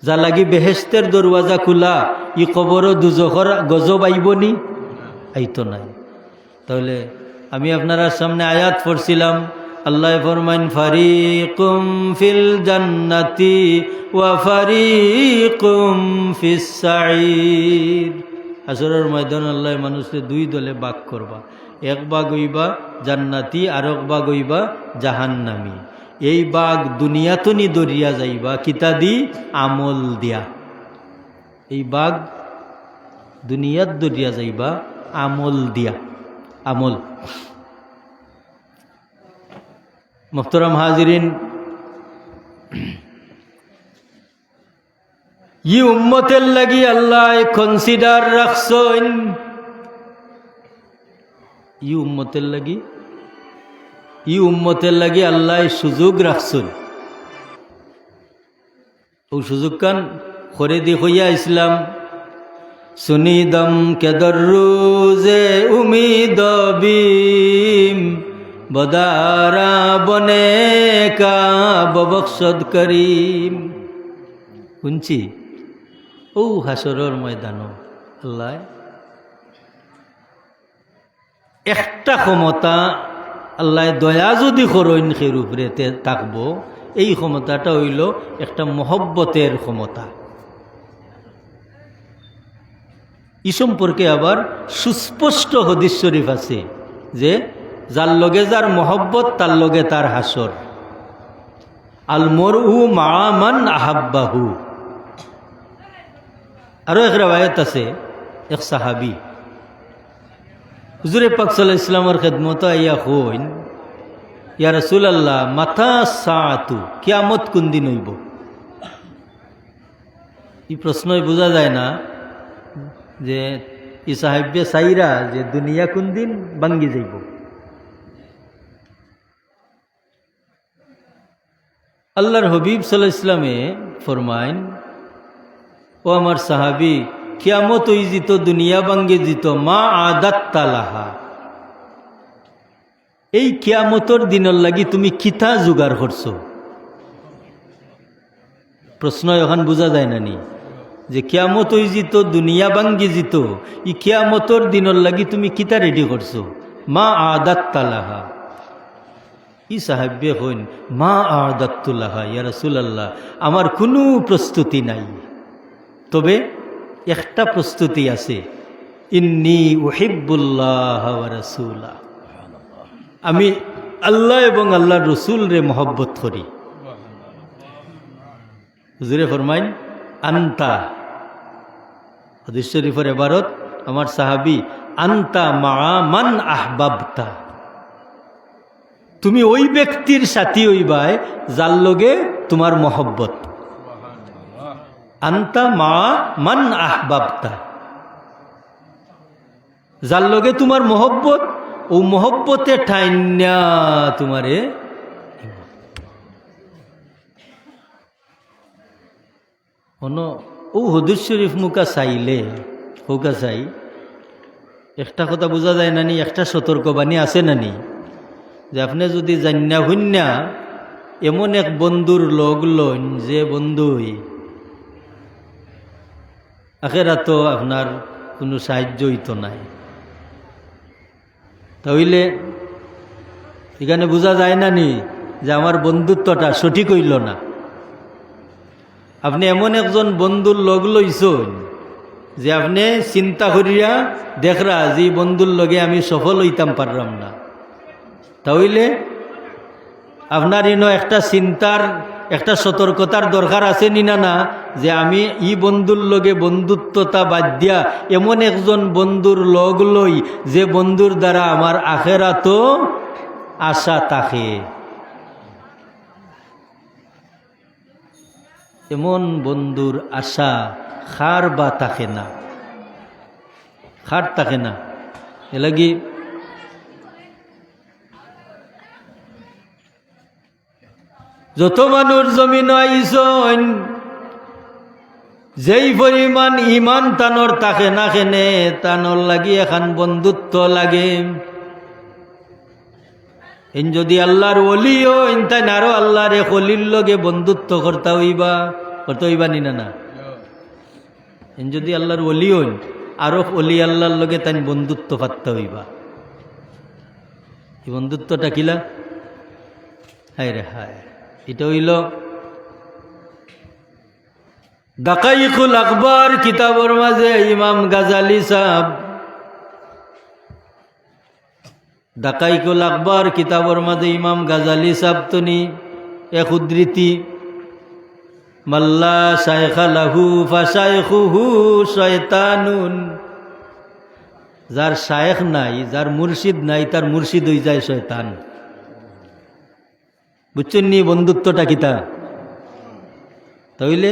যা লাগি বেহেশতের দরওয়াজা খোলা, ই কবরও দুজখর গজব আইবনি, আইতো নাই। তাহলে আমি আপনার সামনে আয়াত পড়ছিলাম, আল্লাহ ফরমান ফারিকুম ফিল জান্নাতি ওয়া ফারিকুম ফিস সাঈর। আসরের ময়দান আল্লাহ মানুষকে 2 দলে ভাগ করবা, এক ভাগ হইবা জান্নাতি আর এক ভাগ হইবা জাহান্নামী। এই ভাগ দুনিয়াতনি দরিয়া যাইবা কিতা দি? আমল দিয়া। এই ভাগ দুনিয়াত দরিয়া যাইবা আমল দিয়া, আমল। মুহতারাম হাজিরিন, ই উম্মতের লাগি আল্লাহ কনসিডার রাখছেন, ই উম্মতের লাগি আল্লাহ সুযোগ রাখছেন। ও সুযোগ কান করে দি হইয়া ইসলাম সুনিদম কেদর রোজে উমিদ বিম বদারা বনে কা ববকসদ করিম। শুনছি ও হাসরের ময়দান আল্লাহ একটা ক্ষমতা আল্লাহ দয়া যদি করইন খের উপরে থাকবো, এই ক্ষমতাটা হইল একটা মহব্বতের ক্ষমতা। ই সম্পর্কে আবার সুস্পষ্ট হাদিস শরীফ আছে যে যার লগে যার মহব্বত তার লগে তার হাসর। আল মরউ মা মান আহাব্বাহু। আরো এক রাওয়ায়াত আছে, এক সাহাবী হুজুরে পাক সাল্লাল্লাহু আলাইহি ওয়াসাল্লামের খেদমত আইয়া কইন, ইয়া রাসূলুল্লাহ মাতা সাআতু, কিয়ামত কোন দিন হইব? এই প্রশ্নই বোঝা যায় না যে ই সাহেবে সাইরা যে দুনিয়া কোন দিন ভাঙ্গি যাইব। আল্লাহর হাবিব সাল্লাল্লাহু আলাইহি ওয়াসাল্লামে ফরমাইন, ও আমার সাহাবী, কিয়ামত হই জিত, দুনিয়া ভাঙ্গে জিত, মা আদাত্তা লাহা। এই কিয়ামতর দিনের লাগি তুমি কিতা জোগাড় করছো? প্রশ্ন এখন বোঝা যায় না নি যে কিয়ামত হই জিত, দুনিয়া ভাঙ্গি জিত, ই কিয়ামতর দিনের লাগি তুমি কিতা রেডি করছো? মা আদাত্তা লাহা। ই সাহাবে হইন, মা আদাত্তু লাহা ইয়া রাসূলুল্লাহ, আমার কোনো প্রস্তুতি নাই, তবে একটা প্রস্তুতি আছে, ইন্নী উহিব্বুল্লাহ ওয়া রাসূলা, আমি আল্লাহ এবং আল্লাহর রসুল রে মহব্বত করি। হুজুরে ফরমাইন, আন্তা, হাদিস শরীফের ইবারত আমার সাহাবী, আন্তা মা মান আহবাবতা, তুমি ওই ব্যক্তির সাথী হইবাই যার লগে তোমার মহব্বত। আন্তা মা মান আহবাবতা, যার লগে তোমার মহব্বত, ও মহব্বতে ঠাইন্যা তোমারে ও হুদুস শরীফ মুখা চাইলে হোকা চাই একটা কথা বোঝা যায় নানি, একটা সতর্কবাণী আছে নানি, যে আপনি যদি জান্না হুন্যা এমন এক বন্ধুর লগ লইন যে বন্ধুই আখেরাত আপনার কোনো সাহায্যই তো নাই, তাহলে এখানে বোঝা যায় না নি যে আমার বন্ধুত্বটা সঠিক হইল না। আপনি এমন একজন বন্ধুর লগ লইছেন যে আপনি চিন্তা করিয়া দেখরা যে বন্ধুর লগে আমি সফল হইতাম পারলাম না, তাহলে আপনার ইনো একটা চিন্তার, একটা সতর্কতার দরকার আছে নি না, না যে আমি ই বন্ধুর লগে বন্ধুত্বতা বাদ দিয়া এমন একজন বন্ধুর লগ লই যে বন্ধুর দ্বারা আমার আখেরাতো আশা থাকে। এমন বন্ধুর আশা খার বা থাকে না, খার থাকে না। এলাগি যত মানুষ জমিন আইসন যেই পরিমাণ ইমান তানর থাকে না কেনে, তানর লাগি এখন বন্ধুত্ব লাগে। এন যদি আল্লাহর ওলিও এন তাই আরো আল্লাহর এক অলির লগে বন্ধুত্ব করতে হইবা নি না? এন যদি আল্লাহর ওলিও আরো অলি আল্লাহর লগে তাই বন্ধুত্ব পারতে হইবা। এই বন্ধুত্বটা কিলা? হায় রে হায়, এটা হইল দাকাইকুল আকবর কিতাবর মাঝে ইমাম গাজালি সাহেব, দাকাইকুল আকবর কিতাবর মাঝে ইমাম গাজালি সাহেব তনি এক উদ্ধৃতি, মাল্লা শাইখা লাহু ফাশাইখুহু শয়তানুন, যার শায়েখ নাই, যার মুর্শিদ নাই, তার মুর্শিদ হয়ে যায় শয়তান। বুঝছেন নি বন্ধুত্বটা কিতা? তাইলে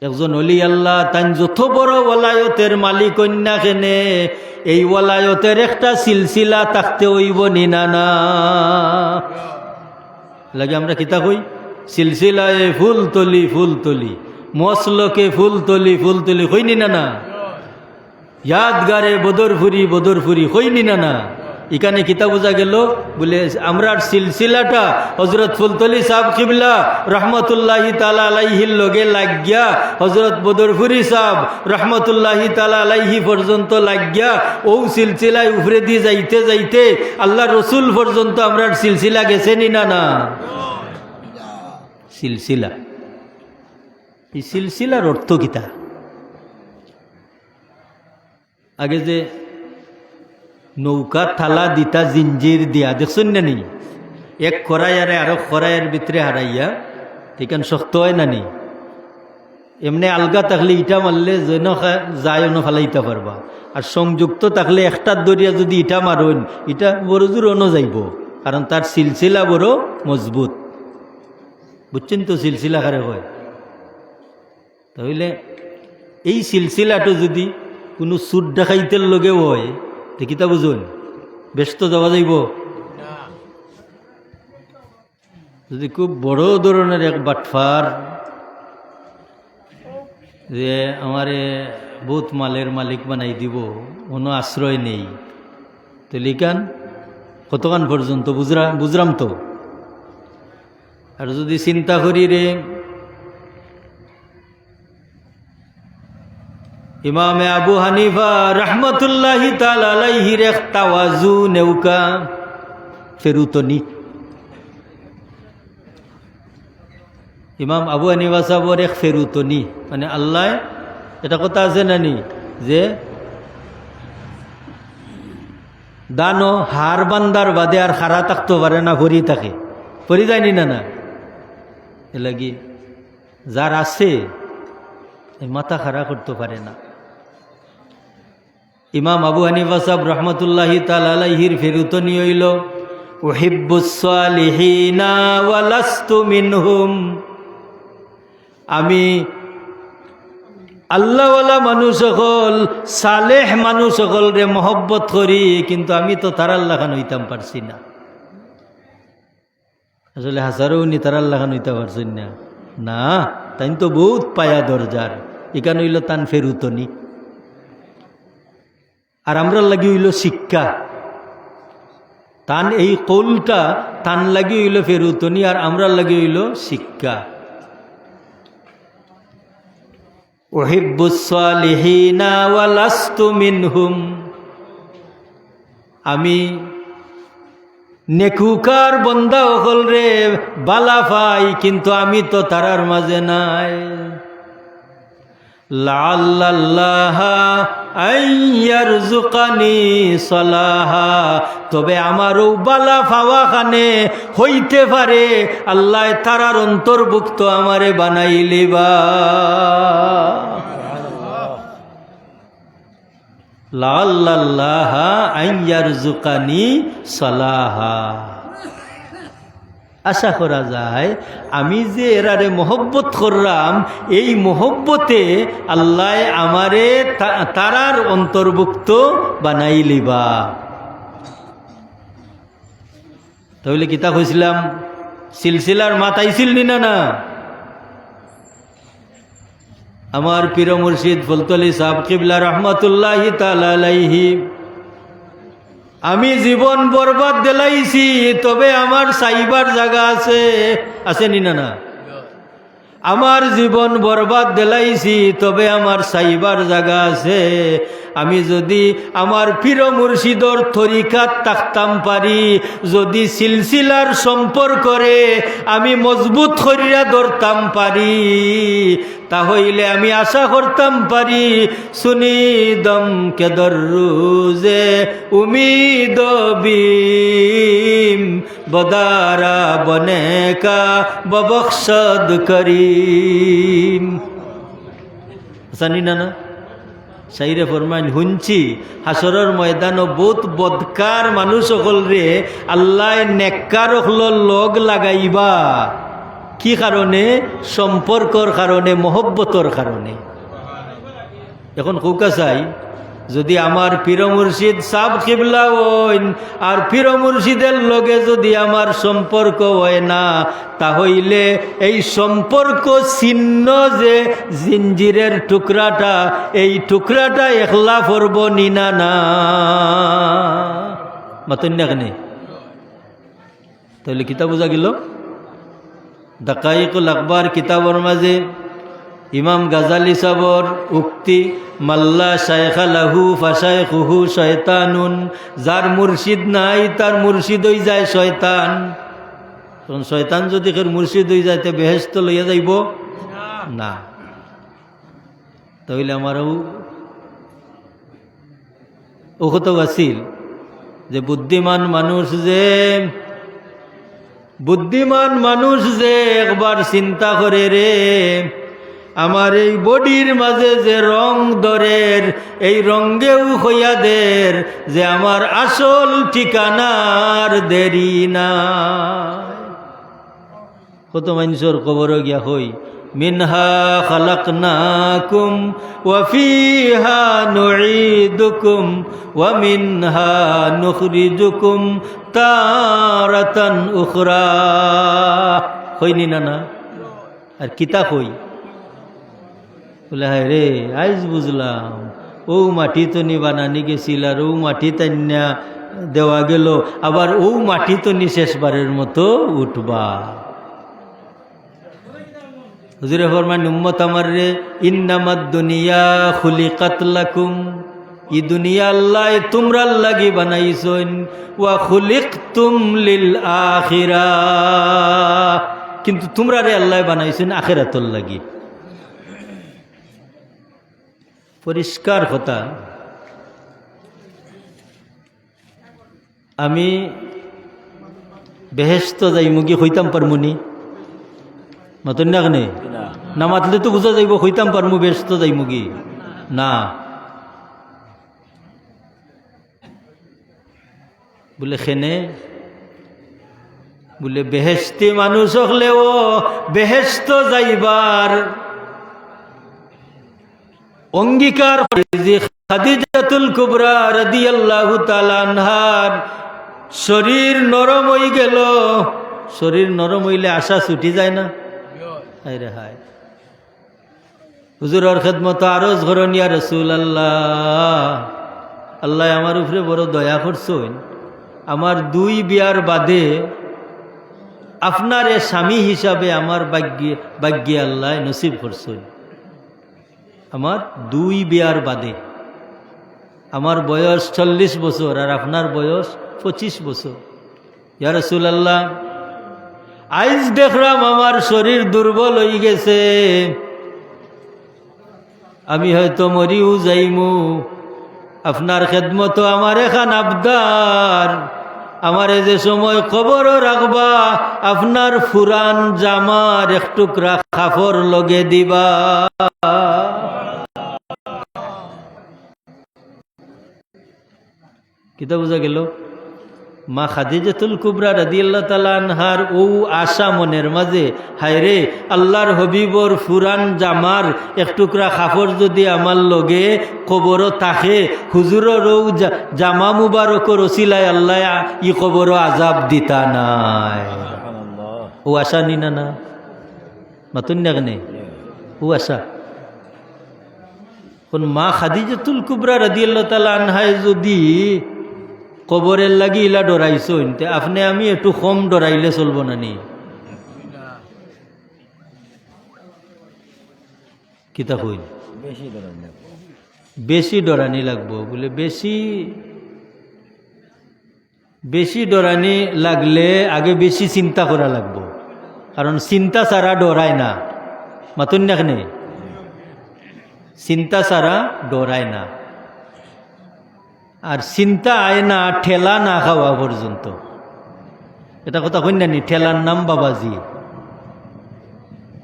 একজন অলি আল্লাহ তাই যত বড় ওলায়তের মালিক কন্যা কেনে, এই ওলায়তের একটা সিলসিলা থাকতে হইব নি না? না লাগে আমরা কিতা কই, সিলসিলায় ফুল তলি মসলকে ফুল তলি হইনি না? ইয়াদগারে বদরফুরি হইনি না? এখানে কিতা বোঝা গেল বলে আমরার সিলসিলাটা হজরত ফুলতলি সাহেব কিবলা রহমতুল্লাহি তাআলা আলাইহির লগে লাগিয়া হজরত বদরপুরি সাহেব রহমতুল্লাহি তাআলা আলাইহি পর্যন্ত লাগিয়া ও সিলসিলায় উপরে দিয়ে যাইতে যাইতে আল্লাহ রসুল পর্যন্ত আমরার সিলসিলা গেছে নি না না সিলসিলা এই সিলসিলার অর্থ কিতা আগে যে নৌকা থালা দিতা জিঞ্জির দিয়া দেখছেন না নি এক খরাইয়ারে আরো খরাইয়ের ভিতরে হারাইয়া ঠিকান শক্ত হয় না নি এমনি আলগা থাকলে ইটা মারলে যেন যায় অন্য ফালাইতে পারবা আর সংযুক্ত থাকলে একটার দরিয়া যদি ইটা মারুন ইটা বড় জোর অন্য যাইব কারণ তার সিলসিলা বড় মজবুত বুঝছেন তো সিলসিলা কারে হয় তাহলে এই সিলসিলাটা যদি কোনো সুদ ডাকাইতের লগেও হয় তো কিতা বুঝুন ব্যস্ত যাওয়া যাইব যদি খুব বড় ধরনের এক বাটফার যে আমারে বহুত মালের মালিক বানাই দিব কোনো আশ্রয় নেই তো লিখান কতক্ষণ পর্যন্ত বুঝরাম তো আর যদি চিন্তা করি রে ইমামে আবু হানিফা রহমতুল্লাহি তাআলা আলাইহির এক তাওয়াজু নৌকা ফেরুতনি ইমাম আবু হানিফা সাহেবের এক ফেরুতনি মানে আল্লাহ এটা কথা আছে নানি যে দানো হার বান্দার বাদে আর খারা থাকতে পারে না ভরি থাকে ভরি যায়নি না না এ লাগি যার আছে মাথা খাড়া করতে পারে না ইমাম আবু হানিফা সাহেব রহমতুল্লাহি তাআলা আলাইহির ফেরুতনি হইল উহিব্বুস সালিহিনা ওয়া লাস্তু মিনহুম আমি আল্লাহওয়ালা মানুষ সকল সালেহ মানুষ সকল রে মহব্বত করি কিন্তু আমি তো তার আল্লাহ খান হইতাম পারছি না আসলে হাজারও নি তার আল্লাহ খান হইতে পারছেন না না তাই তো বহুত পায়া দরজার এখানে হইল তান ফেরুতনি আর আমরা লাগি হইল শিক্ষা তান এই কৌলটা তান লাগি হইল ফেরুতনি আর আমরা লাগি হইল শিক্ষা উহিব্বুস সালিহিনা ওয়া লাস্তু মিনহুম আমি নেকুকার বান্দা হল রে বালা পাই কিন্তু আমি তো তারার মাঝে নাই লাআল্লাল্লাহ আইয়ারযুকানি সালাহা তবে আমারও বালা পাওয়া খানে হইতে পারে আল্লাহ তারার অন্তর্ভুক্ত আমারে বানাইলিবা লাআল্লাল্লাহ আইয়ারযুকানি সালাহা আশা করা যায় আমি যে এরারে মহব্বত করলাম এই মহব্বতে আল্লাহ আমারে তারার অন্তর্ভুক্ত বানাইলিবা তাহলে কিতা কইছিলাম সিলসিলার মাথাইছিল না না আমার পীর মুর্শিদ ফুলতলি সাহেব কিবলা রহমতুল্লাহি তাআলা আলাইহি আমি জীবন বরবাদ দিলাইছি তবে আমার সাইবার জায়গা আছে নি না না আমার জীবন বরবাদ দিলাইছি তবে আমার সাইবার জায়গা আছে আমি যদি আমার পীর মুর্শিদর তরিকাত থাকতাম পারি যদি সিলসিলার সম্পর্করে আমি মজবুত করিয়া ধরতাম পারি তাহলে আমি আশা করতাম পারি সুনিদম কে দররুজে উমিদ বিম বদারা বনে কা ববখশদ করিম জানি না না সাইরে ফরমাইন শুনছি হাসরের ময়দানও বহুত বদকার মানুষ সকল রে আল্লাহ নেককার লগ লাগাইবা কি কারণে সম্পর্কর কারণে মহব্বতর কারণে এখন কৌকা চাই যদি আমার পীর মুর্শিদ সাব কিবলা হইন আর পীর মুর্শিদের লগে যদি আমার সম্পর্ক হয় না তাহলে এই সম্পর্ক ছিন্ন যে জিঞ্জিরের টুকরাটা এই টুকরাটা একলা পড়ব নিনা না মাতন্যা কেনে তাহলে কিতাব বোঝা গেল দাকাইকুল আকবার কিতাবর মাঝে ইমাম গাজালি সাবর উক্তি মাল্লা শায়খা লাহু ফাশায়খুহু শয়তানুন, যার মুর্শিদ নাই তার মুর্শিদ হয়ে যায় শয়তান। তখন শয়তান যদি কেউ মুর্শিদ হয়ে যায় তে বেহেশত লইয়া যাইব না। তাহলে আমারও ও কত আছিল যে বুদ্ধিমান মানুষ যে একবার চিন্তা করে রে আমার এই বডির মাঝে যে রং দরের এই রঙ্গেও হইয়া দের যে আমার আসল ঠিকানার দেরি না। কত মানুষের কবর গিয়া হই মিনহা খালাকনাকুম ওয়া ফিহা নুঈদুকুম ওয়া মিনহা নুখরিজুকুম তারাতান উখরা। হইনি না আর কিতা হই বলে হায় রে আইজ বুঝলাম ও মাটি তো নি বানানি গেছিল আর ও মাটি তান্যা দেওয়া গেল, আবার ও মাটি তো নি শেষবারের মতো উঠবা। হুজুরে ফরমান উম্মত আমার রে ইন্নামাদ দুনিয়া খুলিকাত লাকুম, ই দুনিয়া আল্লাহ তোমরা লাগি বানাইছেন, ওয়া খুলিকতুম লিল আখিরাহ, কিন্তু তোমরা রে আল্লাহ বানাইছেন আখিরাতুল লাগি। পরিষ্কার কথা। আমি বেহেশত যাই মুগি হইতাম পারমুনি মাতন না কেনে না মাতলে তো বুঝা যাইব হইতাম পারমু বেহেশত যাই মুগি না। বলে খেনে বলে বেহেশতি মানুষ হলেও বেহেশত যাইবার অঙ্গীকার যে খাদিজাতুল কুবরা রাদিয়াল্লাহু তাআলা আনহার শরীর নরম হয়ে গেল। শরীর নরম হইলে আশা ছুটি যায় না? হায় রে হায়। হুজুরের খেদমত আরজ করেন ইয়া রাসূলুল্লাহ, আল্লাহ আমার উপরে বড় দয়া করছেন, আমার 2 বিয়ার বাদে আপনারে স্বামী হিসাবে আমার ভাগ্যে আল্লাহ নসিব করছেন। আমার 2 বিয়ার বাদে আমার বয়স 40 বছর আর আপনার বয়স 25 বছর। ইয়া রাসূলুল্লাহ, আইজ দেখলাম আমার শরীর দুর্বল হয়ে গেছে, আমি হয়তো মরিও যাইমু। আপনার খেদমত আমার এখান আবদার, আমারে যে সময় কবরও রাখবা আপনার ফুরান জামার এক টুকরা কাপড় লগে দিবা। কিতা বুঝা গেল? মা খাদিজাতুল কুবরা রাদিয়াল্লাহু তাআলা আনহার ও আশা মনের মাঝে, হায়রে আল্লাহর হবিবর ফুরান জামার এক টুকরা কাপড় যদি আমার লগে কবরও থাকে, হুজুরের ও জামা মুবারকর ওসিলায় আল্লাহ ই কবরও আজাব দিতা নাই। ও আশা নিনা না মাতুন না কেনে ও আশা। কোন মা খাদিজাতুল কুবরা রাদিয়াল্লাহু তাআলা আনহায় যদি কবরের লাগি ইলা ডরাইছেন, আপনি আমি একটু কম ডরাইলে চলব না নি? কিতা কইন বেশি ডরানি লাগবো বলে বেশি ডরানি লাগলে আগে বেশি চিন্তা করা লাগবো, কারণ চিন্তা ছাড়া ডরায় না। মাতুন না কেনে চিন্তা ছাড়া ডরায় না। আর চিন্তা আয় না ঠেলা না খাওয়া পর্যন্ত। এটা কথা কইনা নি? ঠেলার নাম বাবাজি।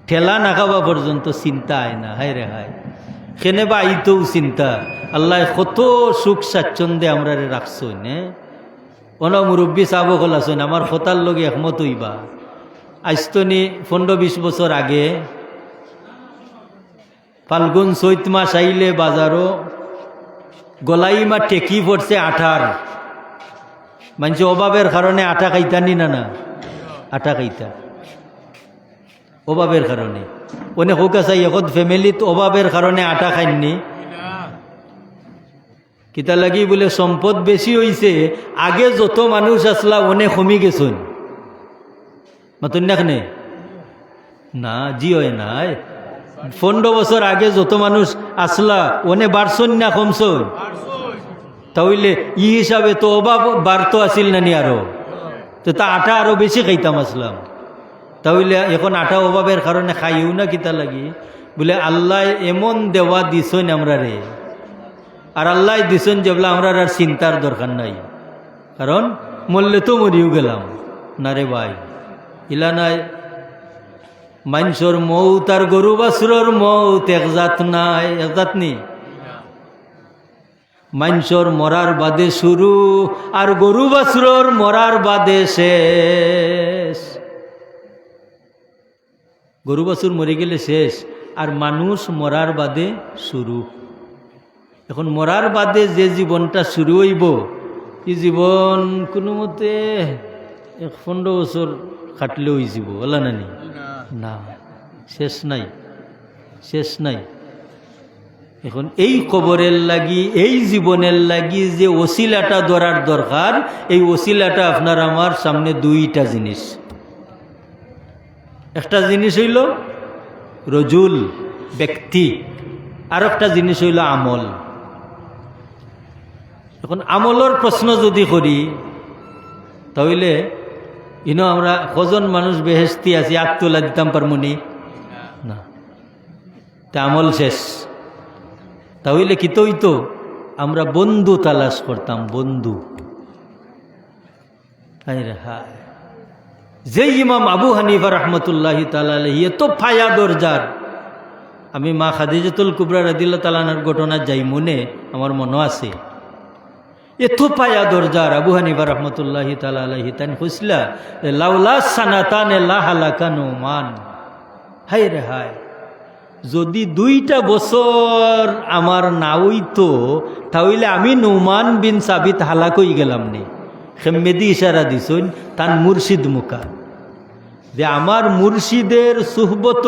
ঠেলা না খাওয়া পর্যন্ত চিন্তা আয় না। হায় রে হায়, কেনে বা আইতেও চিন্তা। আল্লাহ কত সুখ স্বাচ্ছন্দ্যে আমরা রাখছেন। অন মুরব্বী চাব খোলাছেন আমার খতার লগে একমত হইবা। আইস্তনি 15-20 বছর আগে ফাল্গুন চৈত মাস আইলে বাজারও গলাইমা টেকি পড়ছে আঠার। মানুষ অভাবের কারণে আটা খাইতানি না আটা খাইতা অভাবের কারণে। অনেক হোক আছে এখন ফ্যামিলিত অভাবের কারণে আটা খাইনি, কিতা লাগি বলে সম্পদ বেশি হইছে, আগে যত মানুষ আসলা অনেক কমি গেছুন। মাতুন নাখনে না জি হয় নাই, 15 বছর আগে যত মানুষ আসলা অনেক বাড়ছন না কমছন? তাহলে ই হিসাবে তো অভাব বাড়তো আসিল নানি আরো, তো তা আটা আরো বেশি খাইতাম আসলাম। তাহলে এখন আটা অভাবের কারণে খাইও না কিতা লাগি বলে আল্লাহ এমন দেওয়া দিছন আমরা রে, আর আল্লাহ দিছন যেগুলো আমরা আর চিন্তার দরকার নাই, কারণ মরলে তো মরিও গেলাম না রে ভাই। ইলা নাই মানুষের মৌত আর গরু বাছুরের মৌত একজাত নাই, একজাত নি। মানুষের মরার বাদে শুরু আর গরু বাছুরের মরার বাদে শেষ। গরু বাছুর মরে গেলে শেষ, আর মানুষ মরার বাদে শুরু। এখন মরার বাদে যে জীবনটা শুরু হইব, এই জীবন কোনো মতে 15 বছর কাটলে হয়ে যাব, বলা নানি না, শেষ নাই, শেষ নাই। এখন এই কবরের লাগি, এই জীবনের লাগি যে ওসিলাটা ধরার দরকার, এই ওসিলাটা আপনার আমার সামনে দুইটা জিনিস। একটা জিনিস হইল রজুল, ব্যক্তি, আর একটা জিনিস হইল আমল। এখন আমলের প্রশ্ন যদি করি তাহলে আমরা কজন মানুষ বেহেস্তি আছি, আত্মলা দিতাম পারমুনি না, তা আমল শেষ। তাহলে কি তো আমরা বন্ধু তালাশ করতাম, বন্ধু। যে ইমাম আবু হানিফা রহমতুল্লাহি তাআলা আলাইহি এত ফায়া দরজার, আমি মা খাদিজাতুল কুবরা রাদিয়াল্লাহু তাআলা আনহার ঘটনা যাই মনে, আমার মনে আছে, এত পায়া দরজার আবু হানিফা রহমতুল্লাহি তাআলা আলাইহি তান খুসলা লাউলা সানাতান লা হালাকা নুমান। হায় রে হায়, যদি 2টা বছর আমার না হইতো তাহলে আমি নুমান বিন সাবিত হালাক হয়ে গেলাম নি। খেমেদি ইশারা দিছুন তান মুর্শিদ মুকা, যে আমার মুর্শিদের সুহবত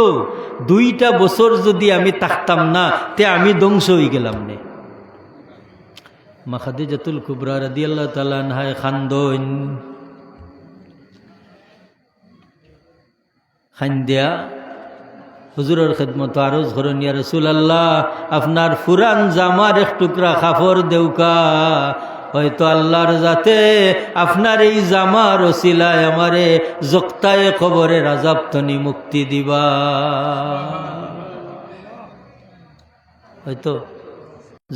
2টা বছর যদি আমি থাকতাম না, তে আমি ধ্বংস হয়ে গেলাম নে। মা খাদিজাতুল কুবরা রাদিয়াল্লাহু তাআলা আনহা খান্দন, খান্দিয়া হুজুরের খেদমত আরজ করেন, ইয়া রাসূলুল্লাহ আপনার ফুরান জামার এক টুকরা কাপড় দেউকা, হয়তো আল্লাহর যাতে আপনার এই জামার ওসিলায় আমারে জক্তায় কবরের আযাব তনি মুক্তি দিবা, হয়তো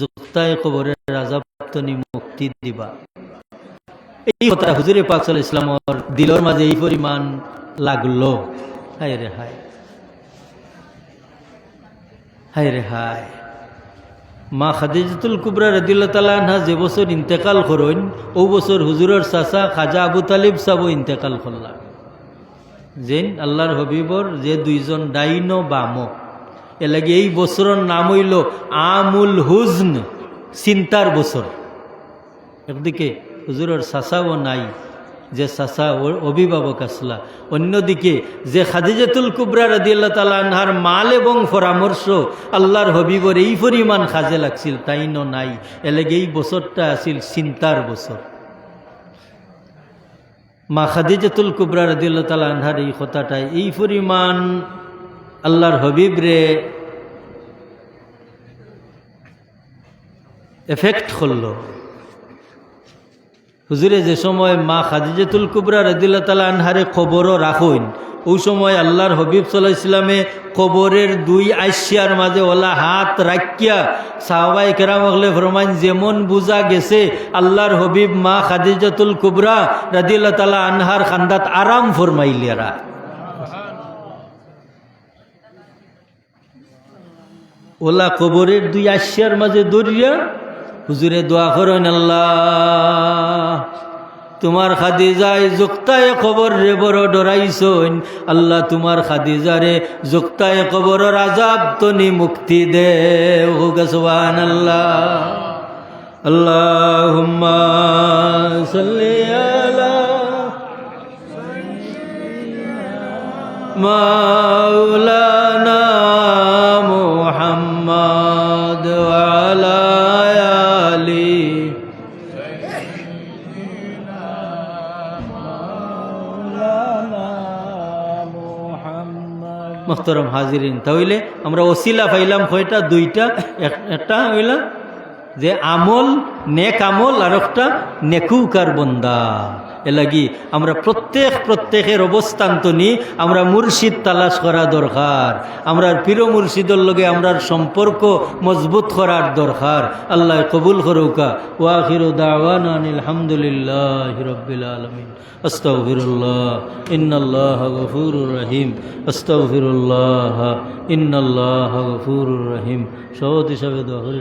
জক্তায় কবরের আযাব তনি মুক্তি দিবা। এই কথা হুজুরে পাক সাল্লাল্লাহু আলাইহি ওয়াসাল্লামের দিলের মাঝে এই পরিমাণ লাগলো। হায় রে হায়, হায় রে হায়। মা খাদিজাতুল কুবরা রাদিয়াল্লাহু তাআলা আনহা যে বছর ইন্তেকাল করেন, ও বছর হুজুরের চাচা খাজা আবু তালিব সাহেব ইন্তেকাল করলা। যেন আল্লাহর হবিবর যে 2জন ডাইন বাম, এ লাগে এই বছরের নাম হইল আমুল হুজন, চিন্তার বছর। একদিকে হুজুরের চাচাও নাই, যে চাচা অভিভাবক আসলা, অন্যদিকে যে খাদিজাতুল কুবরা রাদিয়াল্লাহু তাআলা আনহার মাল এবং পরামর্শ আল্লাহর হবিবর এই পরিমাণ কাজে লাগছিল, তাইনো নাই। এলাগে এই বছরটা আছিল চিন্তার বছর। মা খাদিজাতুল কুবরা রাদিয়াল্লাহু তাআলা আনহার এই কথাটাই এই পরিমাণ আল্লাহর হবিব রে এফেক্ট করল। হুজুরে যে সময় মা খাদিজাতুল কুবরা রাদিয়াল্লাহু তাআলা আনহারে খবরও রাখুন, ওই সময় আল্লাহর হবিব সাল্লাল্লাহু আলাইহি ওয়াসাল্লামে কবরের 2 আইসিয়ার মাঝে ওলা হাত রাখিয়া সাহাবায়ে কেরাম হলে ফরমান, যেমন বুঝা গেছে আল্লাহর হবিব মা খাদিজাতুল কুবরা রাদিয়াল্লাহু তাআলা আনহার খান্দাত আরাম ফরমাইলিয়ারা। ওলা কবরের 2 আইসিয়ার মাঝে দরিয়া হুজুরে দোয়া করেন, আল্লাহ তোমার খাদিজায় জুক্তায় কবর রে বড় ডরাইছন, আল্লাহ তোমার খাদিজারে জুক্তায় কবরের আযাব তনি মুক্তি দে। সুবহানাল্লাহ। আল্লাহুম্মা সাল্লি আলা মাওলানা মুহাম্মদ ওয়া আলা আলি মোহতরম হাজিরিন, তাহলে আমরা ওসিলা পাইলাম কয়টা? দুইটা। একটা হইলা যে আমল, নেক আমল, আর একটা নেকুকার বন্দা। এলাগি আমরা প্রত্যেকের অবস্থান তো নি আমরা মুর্শিদ তালাশ করা দরকার, আমরা পীর মুর্শিদের লগে আমরার সম্পর্ক মজবুত করার দরকার। আল্লাহ কবুল করুকা। ওয়া আখিরু দাওয়ানা আনিল হামদুলিল্লাহি রাব্বিল আলামিন। আস্তাগফিরুল্লাহ ইন্নাল্লাহা গফুরুর রহিম। আস্তাগফিরুল্লাহ ইন্নাল্লাহা গফুরুর রহিম। সহজ হিসাবে দোয়া করি।